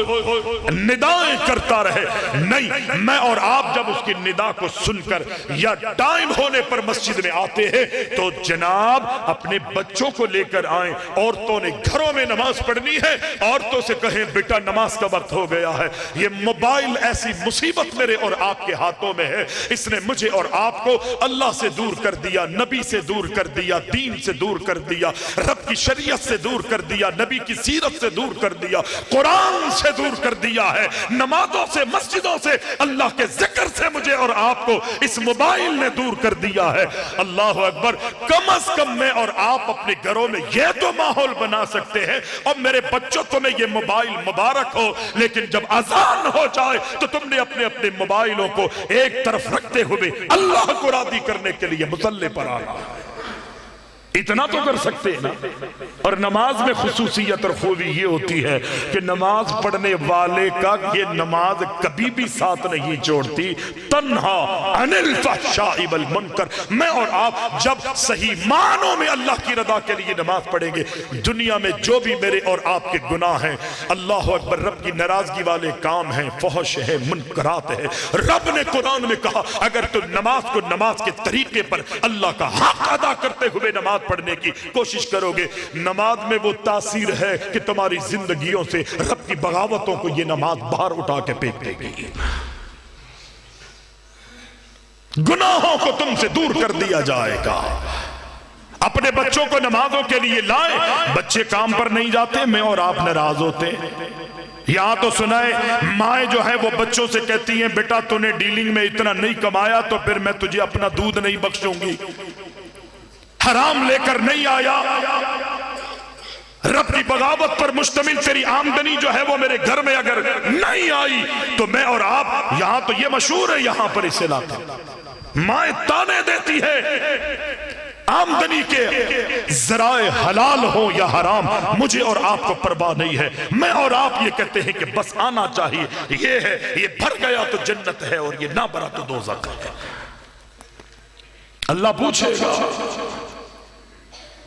ندائیں کرتا رہے۔ نہیں، میں اور آپ جب اس کی ندا کو سن کر یا ٹائم ہونے پر مسجد میں آتے ہیں تو جناب اپنے بچوں کو لے کر آئیں۔ عورتوں نے گھروں میں نماز پڑھنی ہے، عورتوں سے کہیں بیٹا نماز کا وقت ہو گیا ہے۔ یہ موبائل ایسی مصیبت میرے اور آپ کے ہاتھوں میں ہے، اس نے مجھے اور آپ کو اللہ سے دور کر دیا، نبی سے دور کر دیا، دین سے دور کر دیا، رب کی شریعت سے دور کر دیا، نبی کی سیرت سے دور کر دیا، قرآن سے دور کر دیا ہے، نمازوں سے، مسجدوں سے، اللہ کے ذکر سے مجھے اور آپ کو اس موبائل نے دور کر دیا ہے۔ اللہ اکبر، کم از کم میں اور آپ اپنے گھروں میں یہ تو ماحول بنا سکتے ہیں اور میرے بچوں تمہیں یہ موبائل مبارک ہو، لیکن جب اذان ہو جائے تو تم نے اپنے اپنے موبائلوں کو ایک طرف رکھتے ہوئے اللہ کو راضی کرنے کے لیے مصلی پر آنا۔ اتنا تو کر سکتے ہیں نا۔ اور نماز میں خصوصیت اور خوبی یہ ہوتی ہے کہ نماز پڑھنے والے کا یہ نماز کبھی بھی ساتھ نہیں چھوڑتی، تنہا عن الفحشاء والمنکر۔ میں اور آپ جب صحیح معنوں میں اللہ کی رضا کے لیے نماز پڑھیں گے، دنیا میں جو بھی میرے اور آپ کے گناہ ہیں، اللہ اکبر، رب کی ناراضگی والے کام ہیں، فحش ہے، منکرات ہے، رب نے قرآن میں کہا اگر تو نماز کو نماز کے طریقے پر اللہ کا حق ادا کرتے ہوئے نماز پڑھنے کی کوشش کرو گے، نماز میں وہ تاثیر ہے کہ تمہاری زندگیوں سے رب کی بغاوتوں کو یہ نماز باہر اٹھا کے پھینک دے گی، گناہوں کو تم سے دور کر دیا جائے گا۔ اپنے بچوں کو نمازوں کے لیے لائیں، بچے کام پر نہیں جاتے، میں اور آپ ناراض ہوتے ہیں۔ یہاں تو سنائے مائیں جو ہے وہ بچوں سے کہتی ہیں بیٹا تو نے ڈیلنگ میں اتنا نہیں کمایا تو پھر میں تجھے اپنا دودھ نہیں بخشوں گی، حرام لے کر نہیں آیا، رب کی بغاوت پر مشتمل تیری آمدنی جو ہے وہ میرے گھر میں اگر نہیں آئی تو میں اور آپ، یہاں تو یہ مشہور ہے، یہاں پر اس علاقے مائیں تانے دیتی ہے آمدنی کے ذرائع حلال ہوں یا حرام مجھے اور آپ کو پرواہ نہیں ہے. میں اور آپ یہ کہتے ہیں کہ بس آنا چاہیے. یہ ہے، یہ بھر گیا تو جنت ہے اور یہ نہ بھرا تو دوزخ ہے. اللہ پوچھے گا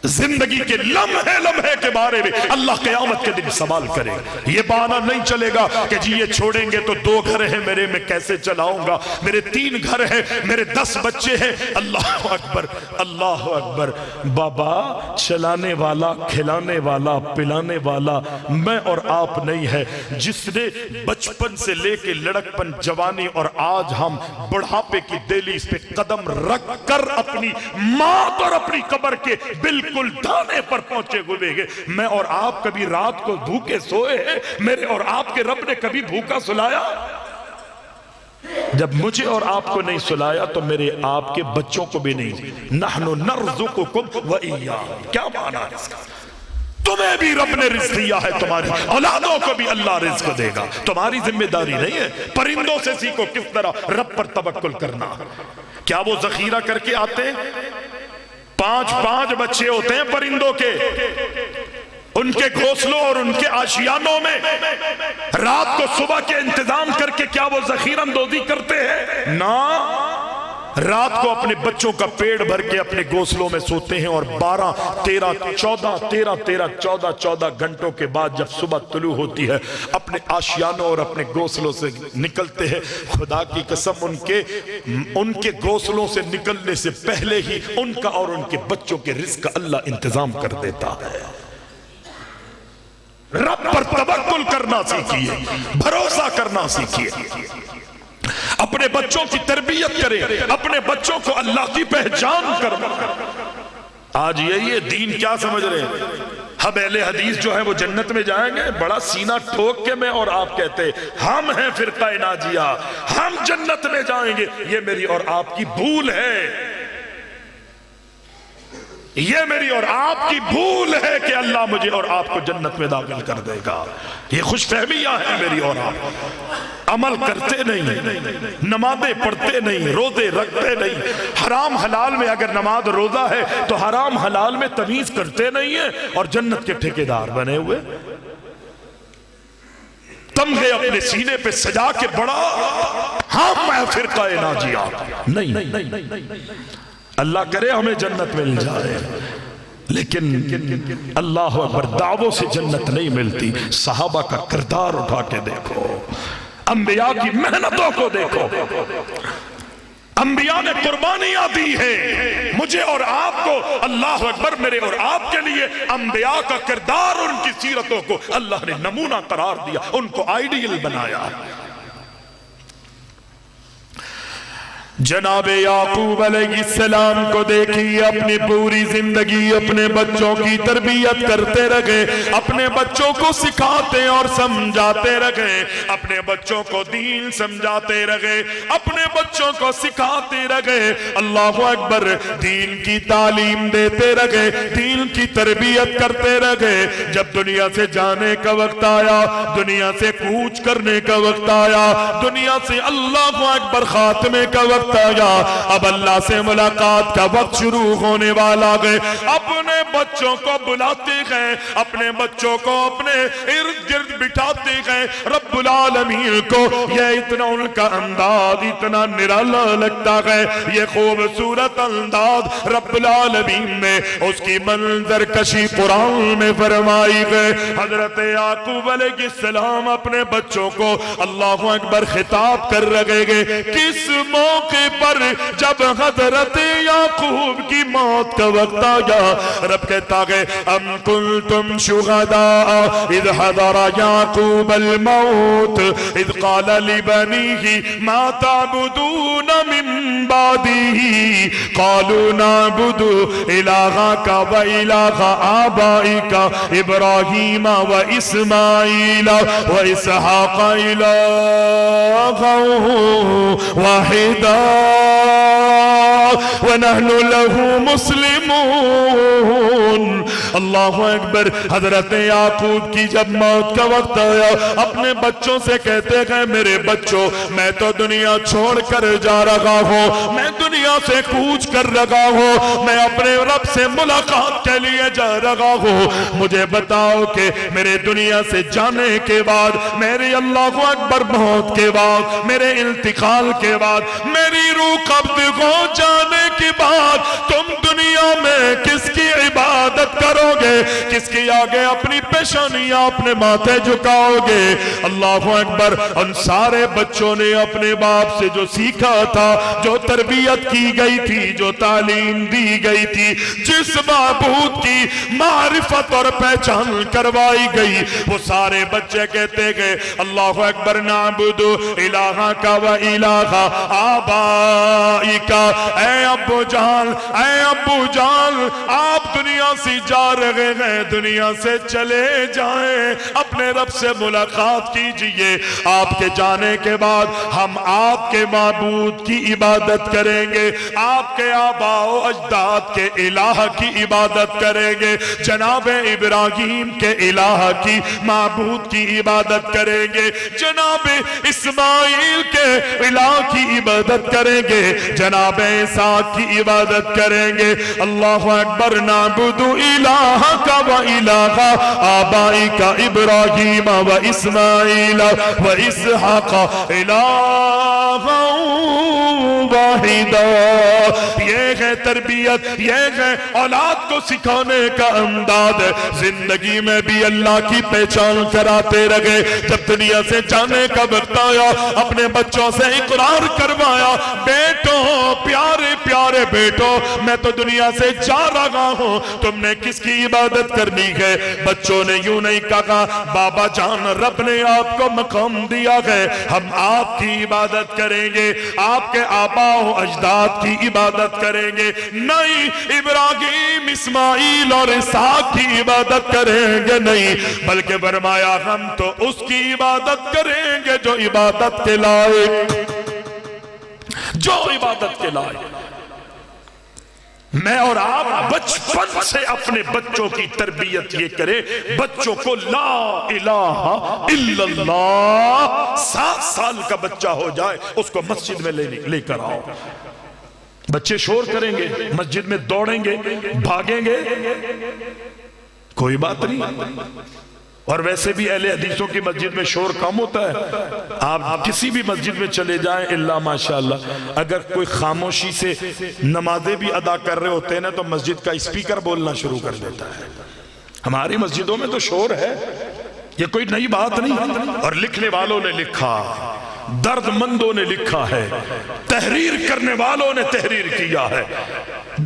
زندگی کے لمحے لمحے کے بارے میں. اللہ قیامت کے دن سوال کرے. یہ بہانہ نہیں چلے گا کہ جی یہ چھوڑیں گے تو 2 گھر ہیں میرے، میں کیسے چلاؤں گا، میرے 3 گھر ہیں، میرے 10 بچے ہیں. اللہ اکبر، اللہ اکبر. بابا چلانے والا، کھلانے والا، پلانے والا میں اور آپ نہیں ہے. جس نے بچپن سے لے کے لڑکپن، جوانی اور آج ہم بڑھاپے کی دہلیز پہ قدم رکھ کر اپنی موت اور اپنی قبر کے بالکل دانے پر پہنچے ہوئے ہیں. میں اور آپ کبھی رات کو بھوکے سوئے ہیں؟ میرے اور آپ کے رب نے کبھی بھوکا سلایا؟ جب مجھے اور آپ کو نہیں سلایا تو میرے آپ کے بچوں کو بھی نہیں. نحن نرزقکم وإیاہم. کیا معنی ہے اس کا؟ تمہیں بھی رب نے رزق دیا ہے، تمہاری اولادوں کو بھی اللہ رزق دے گا. تمہاری ذمہ داری نہیں ہے. پرندوں سے سیکھو کس طرح رب پر توکل کرنا. کیا وہ ذخیرہ کر کے آتے ہیں؟ 5 بچے ہوتے ہیں پرندوں کے، ان کے گھونسلوں اور ان کے آشیانوں میں رات کو صبح کے انتظام کر کے کیا وہ ذخیرہ اندوزی کرتے ہیں؟ نہ. رات کو اپنے بچوں کا پیڑ بھر کے اپنے گھونسلوں میں سوتے ہیں اور 12 13 14 گھنٹوں کے بعد جب صبح طلوع ہوتی ہے اپنے آشیانوں اور اپنے گھونسلوں سے نکلتے ہیں. خدا کی قسم ان کے گھونسلوں سے نکلنے سے پہلے ہی ان کا اور ان کے بچوں کے رزق کا اللہ انتظام کر دیتا ہے. رب پر توکل کرنا سیکھیے، بھروسہ کرنا سیکھیے. اپنے بچوں کی تربیت کریں، اپنے بچوں کو اللہ کی پہچان کرنا. آج یہی دین کیا سمجھ رہے ہیں؟ ہم اہل حدیث جو ہیں وہ جنت میں جائیں گے. بڑا سینہ ٹھوک کے میں اور آپ کہتے ہم ہیں فرقہ ناجیہ، ہم جنت میں جائیں گے. یہ میری اور آپ کی بھول ہے. یہ میری اور آپ کی بھول ہے کہ اللہ مجھے اور آپ کو جنت میں داخل کر دے گا. یہ خوش فہمیاں ہیں میری اور آپ. عمل کرتے نہیں، نمازیں پڑھتے نہیں، روزے رکھتے نہیں. حرام حلال میں اگر نماز روزہ ہے تو حرام حلال میں تمیز کرتے نہیں ہیں اور جنت کے ٹھیکیدار بنے ہوئے. تمغے اپنے سینے پہ سجا کے بڑا ہم میں فرقہ ناجیہ نہیں. اللہ کرے ہمیں جنت مل جائے، لیکن اللہ اکبر دعووں سے جنت نہیں ملتی. صحابہ کا کردار اٹھا کے دیکھو، انبیاء کی محنتوں کو دیکھو. انبیاء نے قربانیاں دی ہیں. مجھے اور آپ کو اللہ اکبر، میرے اور آپ کے لیے انبیاء کا کردار، ان کی سیرتوں کو اللہ نے نمونہ قرار دیا، ان کو آئیڈیل بنایا. جناب یعقوب علیہ السلام کو دیکھیے، اپنی پوری زندگی اپنے بچوں کی تربیت کرتے رہے، اپنے بچوں کو سکھاتے اور سمجھاتے رہے، اپنے بچوں کو دین سمجھاتے رہے، اپنے بچوں کو سکھاتے رہے. اللہ اکبر. دین کی تعلیم دیتے رہے، دین کی تربیت کرتے رہے. جب دنیا سے جانے کا وقت آیا، دنیا سے کوچ کرنے کا وقت آیا، دنیا سے اللہ اکبر خاتمے کا وقت آیا، اب اللہ سے ملاقات کا وقت شروع ہونے والا گئے. اپنے بچوں کو بلاتے گئے، اپنے بچوں کو اپنے ارد گرد بٹھاتے گئے. رب العالمین کو یہ اتنا ان کا انداز اتنا نرالا لگتا ہے، یہ خوبصورت انداز رب العالمین نے اس کی منظر کشی قرآن میں فرمائی گئے. حضرت یعقوب علیہ السلام اپنے بچوں کو اللہ اکبر خطاب کر رہے گے. کس موقع پر؟ جب حضرت یعقوب کی موت کا وقت آیا. رب کہتا ہے ام کنتم شہداء اذ حضر یعقوب الموت اذ قال لبنیہ ما تعبدون من بعدہ قالوا نعبد الہک و الہ آبائک ابراہیم و اسماعیل و اسحاق الہا واحدا ونحن له مسلمون. اللہ اکبر۔ حضرت یعقوب کی جب موت کا وقت آیا اپنے بچوں سے کہتے ہیں میرے بچوں میں تو دنیا چھوڑ کر جا رہا ہوں، میں دنیا سے کوچ کر رہا ہوں، میں اپنے رب سے ملاقات کے لیے جا رہا ہوں، مجھے بتاؤ کہ میرے دنیا سے جانے کے بعد، میری اللہ اکبر موت کے بعد، میرے انتقال کے بعد، میری روح قبض ہو جانے کے بعد تم دنیا میں کس کی عبادت کرو گے، کس کی آگے اپنی پیشانیاں اپنے ماتھے جھکاؤ گے؟ اللہ اکبر۔ ان سارے بچوں نے اپنے باپ سے جو سیکھا تھا، جو تربیت کی گئی تھی، جو تعلیم دی گئی تھی، جس معبود کی معرفت اور پہچان کروائی گئی، وہ سارے بچے کہتے گئے اللہ اکبر نعبد الہک و الہ آبائک۔ اے ابو جان، اے ابو جان، آپ دنیا سے جا رہے ہیں، دنیا سے چلے جائیں، اپنے رب سے ملاقات کیجئے، آپ کے جانے کے بعد ہم آپ کے معبود کی عبادت کریں گے، آپ کے آباء و اجداد کے الہ کی عبادت کریں گے، جناب ابراہیم کے الہ کی معبود کی عبادت کریں گے، جناب اسماعیل کے الہ کی عبادت کریں گے، جناب اسحاق کی عبادت کریں گے۔ اللہ اکبر نعبد الہک و الہ آبائک ابراہیم و اسماعیل و اسحاق الہا واحدا۔ یہ ہے تربیت، یہ ہے اولاد کو سکھانے کا انداز۔ زندگی میں بھی اللہ کی پہچان کراتے رہے، جب دنیا سے جانے کا وقت آیا اپنے بچوں سے اقرار کروایا، بیٹوں، پیارے پیارے بیٹوں، میں تو دنیا سے جا رہا ہوں، تم نے کس کی عبادت کرنی ہے؟ بچوں نے یوں نہیں کہا بابا جان رب نے آپ کو مقام دیا ہے، ہم آپ کی عبادت کریں گے، آپ کے آباء و اجداد کی عبادت کریں گے، نہیں ابراہیم اسماعیل اور اسحاق کی عبادت کریں گے، نہیں، بلکہ فرمایا ہم تو اس کی عبادت کریں گے جو عبادت کے لائق، جو عبادت کے لائق۔ میں اور آپ بچپن سے اپنے بچوں کی تربیت یہ کریں، بچوں کو لا الہ الا اللہ، 7 سال کا بچہ ہو جائے اس کو مسجد میں لے کر آؤ۔ بچے شور کریں گے، مسجد میں دوڑیں گے، بھاگیں گے، کوئی بات نہیں۔ اور ویسے بھی اہل حدیثوں کی مسجد میں شور کم ہوتا ہے، آپ کسی بھی مسجد میں چلے جائیں اللہ ماشاءاللہ، اگر کوئی خاموشی سے نمازیں بھی ادا کر رہے ہوتے ہیں نا تو مسجد کا اسپیکر بولنا شروع کر دیتا ہے۔ ہماری مسجدوں میں تو شور ہے، یہ کوئی نئی بات نہیں، اور لکھنے والوں نے لکھا، درد مندوں نے لکھا ہے، تحریر کرنے والوں نے تحریر کیا ہے،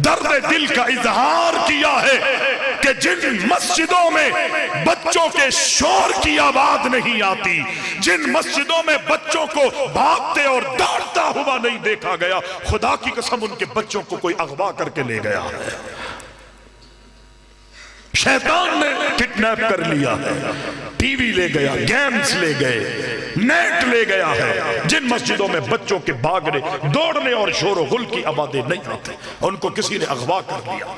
درد دل کا اظہار کیا ہے کہ جن مسجدوں میں بچوں کے شور کی آواز نہیں آتی، جن مسجدوں میں بچوں کو بھاگتے اور دوڑتا ہوا نہیں دیکھا گیا، خدا کی قسم ان کے بچوں کو کوئی اغوا کر کے لے گیا ہے، شیطان نے کڈنیپ کر لیا ہے، ٹی وی لے گیا، گیمز لے گئے، نیٹ لے گیا ہے۔ جن مسجدوں میں بچوں کے بھاگنے، دوڑنے اور شور و غل کی آوازیں نہیں آتی، ان کو کسی نے اغوا کر لیا۔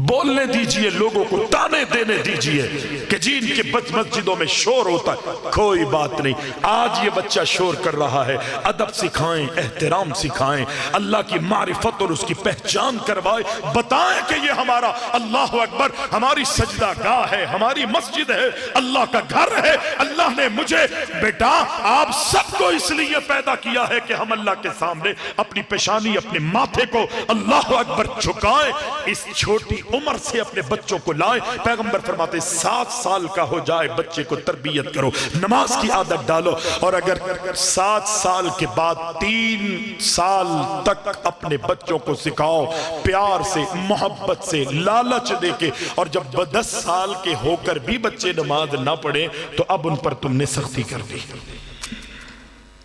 بولنے دیجئے، لوگوں کو تانے دینے دیجئے کہ جی ان کے مسجدوں میں شور ہوتا ہے، کوئی بات نہیں۔ آج یہ بچہ شور کر رہا ہے، ادب سکھائیں، احترام سکھائیں، اللہ کی معرفت اور اس کی پہچان کروائیں، بتائیں کہ یہ ہمارا اللہ اکبر، ہماری سجدہ گاہ ہے، ہماری مسجد ہے، اللہ کا گھر ہے، اللہ نے مجھے بیٹا آپ سب کو اس لیے پیدا کیا ہے کہ ہم اللہ کے سامنے اپنی پیشانی، اپنے ماتھے کو اللہ اکبر جھکائیں۔ اس چھوٹی عمر سے اپنے بچوں کو لائیں، پیغمبر فرماتے 7 سال کا ہو جائے بچے کو تربیت کرو، نماز کی عادت ڈالو، اور اگر 7 سال کے بعد 3 سال تک اپنے بچوں کو سکھاؤ پیار سے، محبت سے، لالچ دے کے، اور جب 10 سال کے ہو کر بھی بچے نماز نہ پڑھیں تو اب ان پر تم نے سختی کر دی،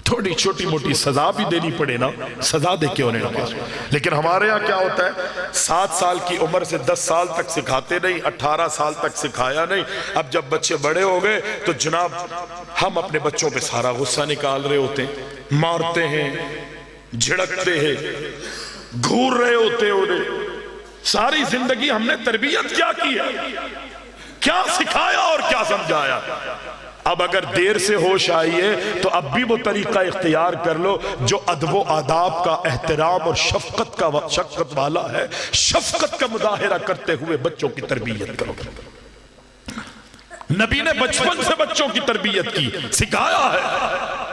تھوڑی چھوٹی موٹی سزا بھی دینی پڑے نا، سزا دے کے انہیں نماز۔ لیکن ہمارے ہاں کیا ہوتا ہے، 7 سال کی عمر سے 10 سال تک سکھاتے نہیں، 18 سال تک سکھایا نہیں، اب جب بچے بڑے ہو گئے تو جناب ہم اپنے بچوں پہ سارا غصہ نکال رہے ہوتے ہیں، مارتے ہیں، جھڑکتے ہیں، گھور رہے ہوتے ہیں انہیں، ساری زندگی ہم نے تربیت کیا کی ہے، کیا سکھایا اور کیا سمجھایا؟ اب اگر دیر سے ہوش آئی ہے تو اب بھی وہ طریقہ اختیار کر لو جو ادب و آداب کا، احترام اور شفقت والا ہے. شفقت کا مظاہرہ کرتے ہوئے بچوں کی تربیت کرو. نبی نے بچپن سے بچوں کی تربیت کی، سکھایا ہے.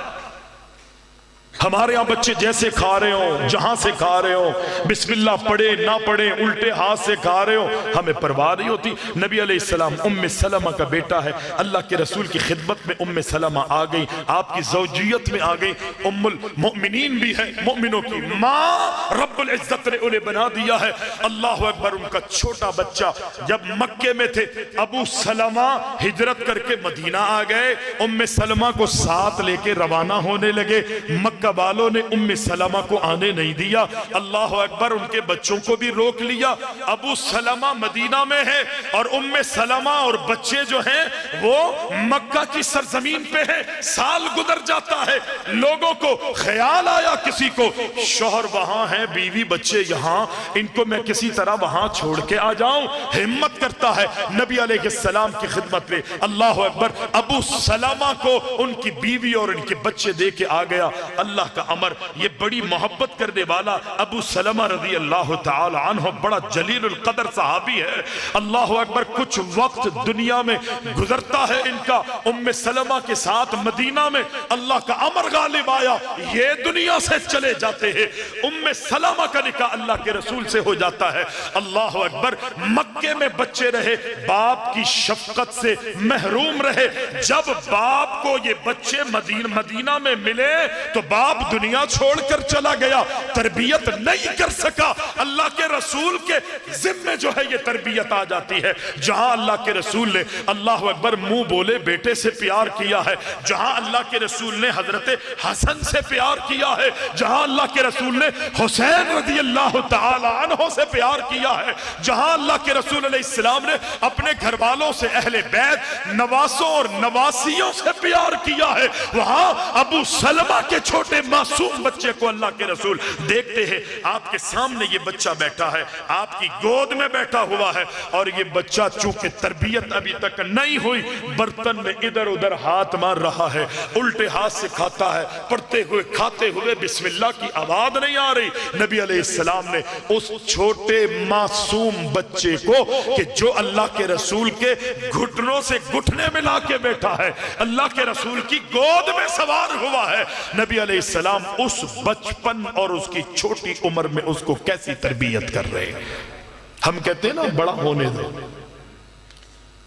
ہمارے ہاں بچے جیسے کھا رہے ہوں، جہاں سے کھا رہے ہوں، بسم اللہ پڑھے نہ پڑھے، الٹے ہاتھ سے کھا رہے ہوں، ہمیں پرواہ نہیں ہوتی. نبی علیہ السلام ام سلمہ کا بیٹا ہے، اللہ کے رسول کی خدمت میں ام سلمہ آ گئی، آپ کی زوجیت میں آ گئی، ام المؤمنین بھی ہے، مؤمنوں کی ماں. رب العزت نے انہیں بنا دیا ہے. اللہ اکبر. ان کا چھوٹا بچہ جب مکے میں تھے، ابو سلمہ ہجرت کر کے مدینہ آ گئے، ام سلمہ کو ساتھ لے کے روانہ ہونے لگے. مکہ والوں نے ام سلمہ کو آنے نہیں دیا. اللہ اکبر. ان کے بچوں کو بھی روک لیا. ابو سلمہ مدینہ میں ہے اور ام سلمہ اور بچے جو ہیں وہ مکہ کی سرزمین پہ ہیں. سال گزر جاتا ہے، لوگوں کو خیال آیا کسی کو شوہر وہاں ہیں، بیوی بچے یہاں، ان کو میں کسی طرح وہاں چھوڑ کے آ جاؤں. ہمت کرتا ہے نبی علیہ السلام کی خدمت میں. اللہ اکبر. ابو سلمہ کو ان کی بیوی اور ان کے بچے دے کے آ گیا. اللہ کا امر. یہ بڑی محبت کرنے والا ابو سلمہ رضی اللہ تعالی عنہ بڑا جلیل القدر صحابی ہے. اللہ اکبر. کچھ وقت دنیا میں گزرتا ہے ان کا ام سلمہ کے ساتھ مدینہ میں. اللہ کا امر غالب آیا، یہ دنیا سے چلے جاتے ہیں. ام سلمہ کا نکاح اللہ کے رسول سے ہو جاتا ہے. اللہ اکبر. مکے میں بچے رہے، باپ کی شفقت سے محروم رہے. جب باپ کو یہ بچے مدینہ میں ملے تو باپ دنیا چھوڑ کر چلا گیا، تربیت نہیں کر سکا. اللہ کے رسول کے ذمہ جو ہے یہ تربیت آ جاتی ہے. جہاں اللہ کے رسول نے اللہ اکبر منہ بولے بیٹے سے پیار کیا ہے، جہاں اللہ کے رسول نے حضرت حسن سے پیار کیا ہے، جہاں اللہ کے رسول نے حسین رضی اللہ تعالی عنہ سے پیار کیا ہے، جہاں اللہ کے رسول علیہ السلام نے اپنے گھر والوں سے، اہل بیت، نواسوں اور نواسیوں سے پیار کیا ہے، وہاں ابو سلمہ کے چھوٹے معصوم بچے کو اللہ کے رسول دیکھتے ہیں. آپ کے سامنے یہ بچہ بیٹھا ہے، آپ کی گود میں بیٹھا ہوا ہے، اور یہ بچہ چونکہ تربیت ابھی تک نہیں ہوئی، برتن میں ادھر ادھر ہاتھ مار رہا ہے، الٹے ہاتھ سے کھاتا ہے، پڑھتے ہوئے کھاتے ہوئے بسم اللہ کی آواز نہیں آ رہی. نبی علیہ السلام نے اس چھوٹے معصوم بچے کو کہ جو اللہ کے رسول کے گھٹنوں سے گھٹنے ملا کے بیٹھا ہے، اللہ کے رسول کی گود میں سوار ہوا ہے، نبی علیہ السلام اس بچپن اور اس کی چھوٹی عمر میں اس کو کیسی تربیت کر رہے ہیں. ہم کہتے ہیں نا بڑا ہونے دو.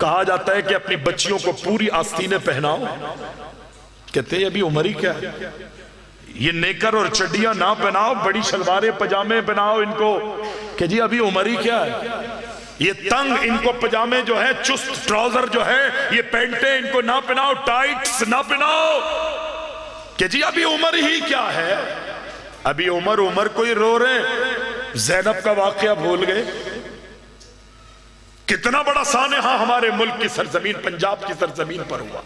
کہا جاتا ہے کہ اپنی بچیوں کو پوری آستینیں پہناؤ. کہتے ہیں ابھی عمر ہی کیا ہے، یہ نیکر اور چڈیاں نہ پہناؤ، بڑی شلواریں پجامے پہناؤ ان کو. کہ جی ابھی عمر ہی کیا ہے، یہ تنگ ان کو پجامے جو ہے، چست ٹراؤزر جو ہے، یہ پینٹیں ان کو نہ پہناؤ، ٹائٹس نہ پہناؤ. کہ جی ابھی عمر ہی کیا ہے، ابھی عمر کوئی رو رہے. زینب کا واقعہ بھول گئے. کتنا بڑا سانحہ ہمارے ملک کی سرزمین، پنجاب کی سرزمین پر ہوا.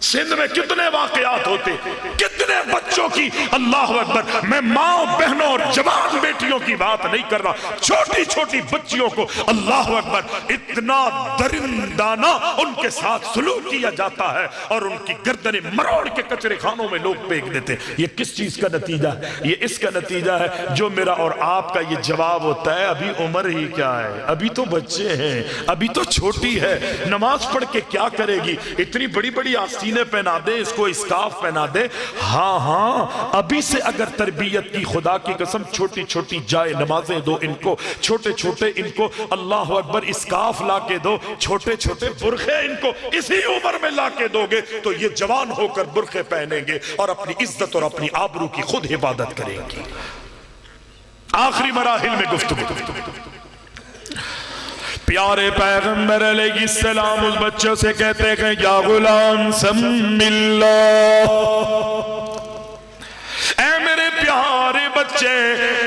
سندھ میں کتنے واقعات ہوتے، کتنے بچوں کی. اللہ اکبر. میں ماں بہنوں اور جوان بیٹیوں کی بات نہیں کر رہا، چھوٹی چھوٹی بچیوں کو اللہ اکبر اتنا درندانہ ان کے ساتھ سلوک کیا جاتا ہے اور ان کی گردنیں مروڑ کے کچرے خانوں میں لوگ پھینک دیتے. یہ کس چیز کا نتیجہ ہے؟ یہ اس کا نتیجہ ہے جو میرا اور آپ کا یہ جواب ہوتا ہے، ابھی عمر ہی کیا ہے، ابھی تو بچے ہیں، ابھی تو چھوٹی ہے، نماز پڑھ کے کیا کرے گی، اتنی بڑی بڑی آستین پہنا دے، اس کو اسکارف پہنا دے. ہاں ابھی سے اگر تربیت کی، خدا کی قسم چھوٹی چھوٹی جائے نمازیں دو ان کو، چھوٹے چھوٹے ان کو اللہ اکبر اسکارف لا کے دو، چھوٹے چھوٹے برخے ان کو اسی عمر میں لا کے دو گے تو یہ جوان ہو کر برخے پہنیں گے اور اپنی عزت اور اپنی آبرو کی خود حفاظت کریں گے. آخری مراحل میں گفتگو. پیارے پیغمبر علیہ السلام اس بچوں سے کہتے ہیں یا غلام سم اللہ، اے میرے پیارے بچے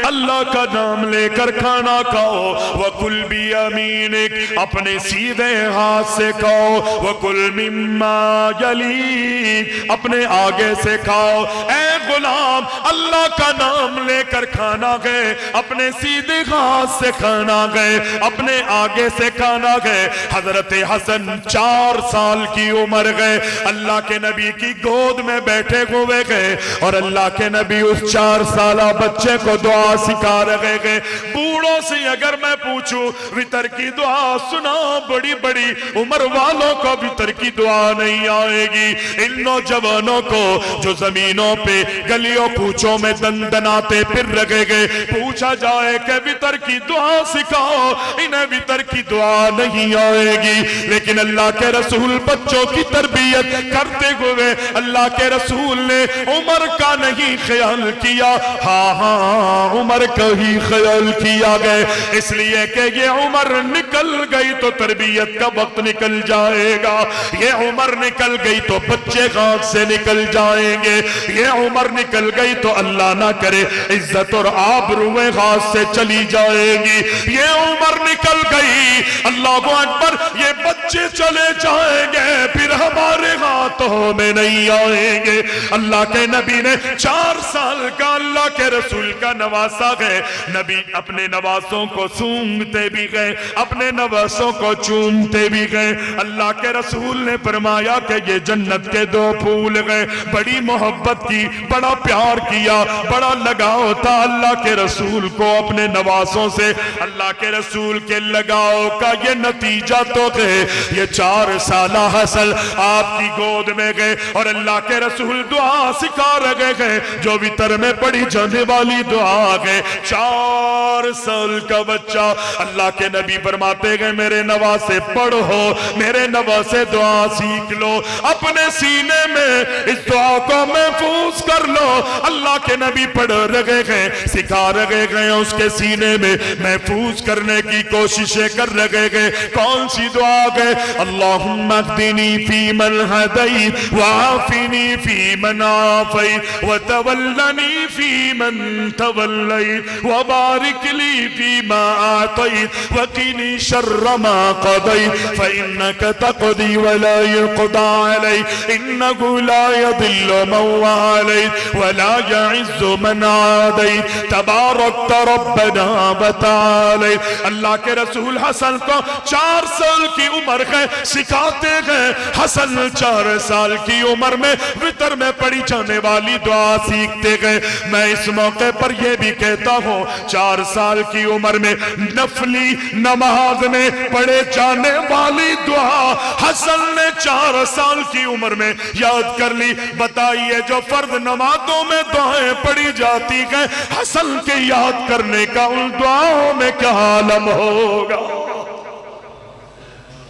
اللہ کا نام لے کر کھانا کھاؤ. وَكُلْ بِيَمِينِكَ اپنے سیدھے ہاتھ سے کھاؤ. وَكُلْ مِمَّا يَلِيكَ اپنے آگے سے کھاؤ. اے غلام اللہ کا نام لے کر کھانا گئے، اپنے سیدھے ہاتھ سے کھانا گئے، اپنے آگے سے کھانا گئے۔ حضرت حسن 4 سال کی عمر گئے، اللہ کے نبی کی گود میں بیٹھے ہوئے گئے، اور اللہ کے نبی اس 4 سالہ بچے کو دعا سکھا رہے گئے۔ بوڑھوں سے اگر میں پوچھوں وتر کی دعا سنا، بڑی بڑی عمر والوں کو وتر کی دعا نہیں آئے گی۔ ان نوجوانوں کو جو زمینوں پہ گلیوں کوچوں میں دندناتے پھر رہے گئے، پوچھا جائے کہ وتر کی دعا سکھاؤ، انہیں وتر کی دعا نہیں آئے گی۔ لیکن اللہ کے رسول بچوں کی تربیت کرتے ہوئے اللہ کے رسول نے عمر کا نہیں خیال کیا، ہاں عمر کا ہی خیال کیا گئے، اس لیے کہ یہ عمر نکل گئی تو تربیت کا وقت نکل جائے گا، یہ عمر نکل گئی تو بچے ہاتھ سے نکل جائیں گے، یہ عمر نکل گئی تو اللہ نہ کرے عزت اور آبروئیں ہاتھ سے چلی جائے گی، یہ عمر نکل گئی اللہ اکبر یہ بچے چلے جائیں گے، پھر ہمارے ہاتھوں میں نہیں آئیں گے۔ اللہ کے نبی نے 4 سال کا اللہ کے رسول کا نواسا گئے، نبی اپنے نواسوں کو سونگتے بھی گئے، اپنے نواسوں کو چومتے بھی گئے۔ اللہ کے رسول نے فرمایا کہ یہ جنت کے 2 پھول گئے، بڑی محبت کی، بڑا پیار کیا، بڑا لگاؤ تھا اللہ کے رسول کو اپنے نواسوں سے۔ اللہ کے رسول کے لگاؤ کا یہ نتیجہ تو گئے، یہ 4 سالہ حسن آپ کی گود میں گئے، اور اللہ کے رسول دعا سکھا رہے گئے جو وتر میں پڑھی جانے والی دعا گئے۔ 4 سال کا بچہ اللہ کے نبی فرماتے گئے میرے نواسے پڑھو، میرے نواسے دعا سیکھ لو، اپنے سینے میں اس دعا کو محفوظ کر لو۔ اللہ کے نبی پڑھ رہے گئے، سکھا رہے گئے، اس کے سینے میں محفوظ کرنے کی کوششیں کر رہے گئے۔ کون سی دعا گئے؟ اللہم اہدنی فی من ہدیت وعافنی فی من عافیت وتولنی فی من تولیت وبارک لی فی ما آتیت وقنی شر ما قضیت فإنک تقضی ولا یقضى علیک انہ لا یضل من والیت ولا یعز من عادیت تبارکت ربنا وتعالیت۔ اللہ کے رسول حسن کو 4 سال کی عمر ہے سکھاتے گئے، حسن 4 سال کی عمر میں وتر میں پڑھی جانے والی دعا سیکھتے گئے۔ میں اس موقع پر یہ بھی کہتا ہوں 4 سال کی عمر میں نفلی نماز میں پڑھے جانے والی دعا حسن نے 4 سال کی عمر میں یاد کر لی۔ بتائیے جو فرض نمازوں میں دعائیں پڑھی جاتی ہیں، حسن کے یاد کرنے کا ان دعاؤں میں کیا عالم ہوگا؟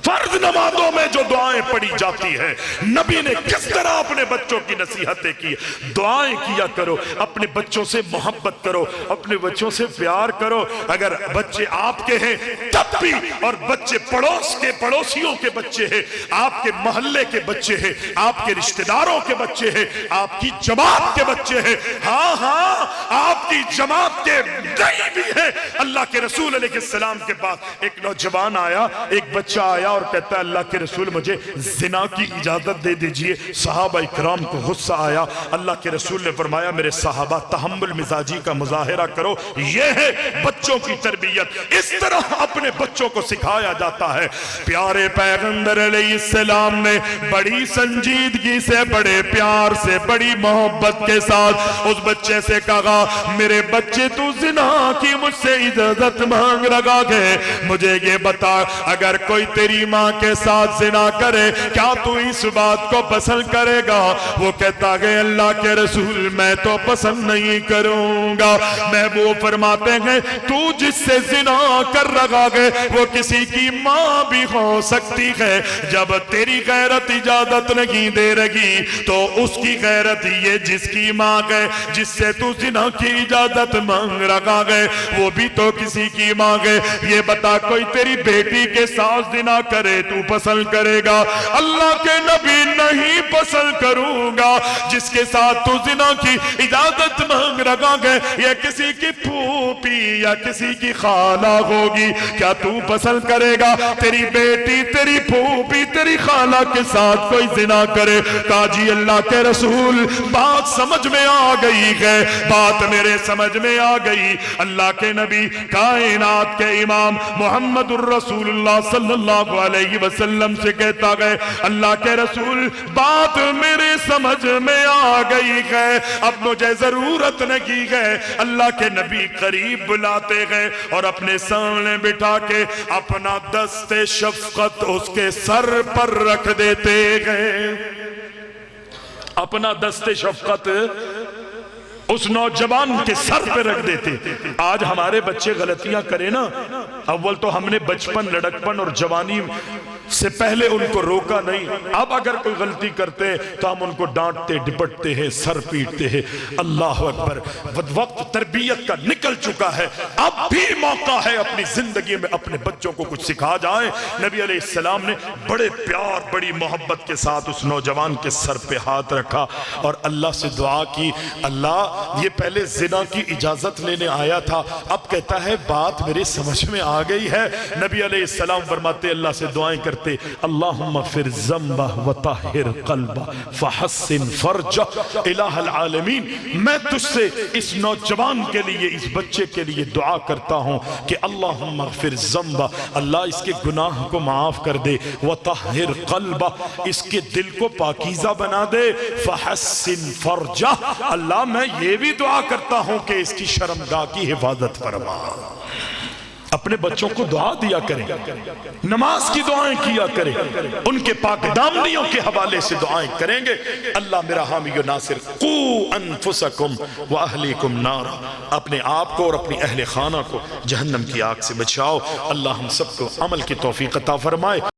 فرض نمازوں میں جو دعائیں پڑھی جاتی ہیں، نبی نے کس طرح اپنے بچوں کی نصیحتیں کی۔ دعائیں کیا کرو، اپنے بچوں سے محبت کرو، اپنے بچوں سے پیار کرو۔ اگر بچے آپ کے ہیں تب بھی، اور بچے پڑوس کے پڑوسیوں کے بچے ہیں، آپ کے محلے کے بچے ہیں، آپ کے رشتہ داروں کے بچے ہیں، آپ کی جماعت کے بچے ہیں، ہاں ہاں آپ کی جماعت کے نہیں بھی ہیں۔ اللہ کے رسول علیہ السلام کے پاس ایک نوجوان آیا، ایک بچہ آیا اور کہتا ہے اللہ کے رسول مجھے زنا کی اجازت دے دیجئے۔ صحابہ اکرام کو غصہ آیا، اللہ کے رسول نے فرمایا میرے صحابہ تحمل مزاجی کا مظاہرہ کرو، یہ ہے بچوں کی تربیت، اس طرح اپنے بچوں کو سکھایا جاتا ہے۔ پیارے پیغمبر علیہ السلام نے بڑی سنجیدگی سے، بڑے پیار سے، بڑی محبت کے ساتھ اس بچے سے کہا میرے بچے تو زنا کی مجھ سے اجازت مانگ رہا ہے، مجھے یہ بتا اگر کوئی تیری ماں کے ساتھ زنا کرے کیا تو اس بات کو پسند کرے گا؟ وہ کہتا ہے اللہ کے رسول میں تو پسند نہیں کروں گا۔ محبوب فرماتے ہیں تو جس سے زنا کر رہا ہے وہ کسی کی ماں بھی ہو سکتی ہے، جب تیری غیرت اجازت نہیں دے رہی تو اس کی غیرت یہ جس کی ماں ہے، جس سے تو زنا کی اجازت مانگ رہا ہے وہ بھی تو کسی کی ماں ہے۔ یہ بتا کوئی تیری بیٹی کے ساتھ زنا کرے تو پسند کرے گا، اللہ کے نبی نہیں پسند کروں گا۔ جس کے ساتھ تو زنا کی اجازت مانگ رہا ہے، یا کسی کی پھوپھی یا کسی کی خالہ ہوگی، کیا تو پسند کرے گا تیری بیٹی، تیری پھوپھی، تیری خالہ کے ساتھ کوئی زنا کرے؟ کہا جی اللہ کے رسول بات سمجھ میں آ گئی ہے، بات میرے سمجھ میں آ گئی۔ اللہ کے نبی کائنات کے امام محمد الرسول اللہ صلی اللہ علیہ وسلم سے کہتا گئے، اللہ کے رسول بات میرے سمجھ میں آ گئی ہے، اب مجھے ضرورت نہیں ہے۔ اللہ کے نبی قریب بلاتے گئے اور اپنے سامنے بٹھا کے اپنا دست شفقت اس کے سر پر رکھ دیتے گئے، اپنا دست شفقت اس نوجوان کے سر پہ رکھ دیتے۔ آج ہمارے بچے غلطیاں کریں نا، اول تو ہم نے بچپن، لڑکپن اور جوانی سے پہلے ان کو روکا نہیں، اب اگر کوئی غلطی کرتے تو ہم ان کو ڈانٹتے، ڈپٹتے ہیں، سر پیٹتے ہیں۔ اللہ اکبر، وقت تربیت کا نکل چکا ہے، اب بھی موقع ہے اپنی زندگی میں اپنے بچوں کو کچھ سکھا جائیں۔ نبی علیہ السلام نے بڑے پیار، بڑی محبت کے ساتھ اس نوجوان کے سر پہ ہاتھ رکھا اور اللہ سے دعا کی، اللہ یہ پہلے زنا کی اجازت لینے آیا تھا، اب کہتا ہے بات میرے سمجھ میں آ گئی ہے۔ نبی علیہ السلام فرماتے اللہ سے دعائیں کرتے، اللہم اغفر ذنبہ وطہر قلبہ فحسن فرجہ۔ الہ العالمین، میں تجھ سے اس نوجوان کے لیے، اس بچے کے لیے دعا کرتا ہوں کہ اللہم اغفر ذنبہ، اللہ اس کے گناہ کو معاف کر دے، وطہر قلبہ، اس کے دل کو پاکیزہ بنا دے، فحسن فرجہ، اللہ میں یہ بھی دعا کرتا ہوں کہ اس کی شرمگاہ کی حفاظت فرما۔ اپنے بچوں کو دعا دیا کریں، نماز کی دعائیں کیا کریں، ان کے پاک دامنیوں کے حوالے سے دعائیں کریں گے۔ اللہ میرا حامی و ناصر، قو انفسکم و اہلیکم نارا، اپنے آپ کو اور اپنی اہل خانہ کو جہنم کی آگ سے بچاؤ۔ اللہ ہم سب کو عمل کی توفیق عطا فرمائے۔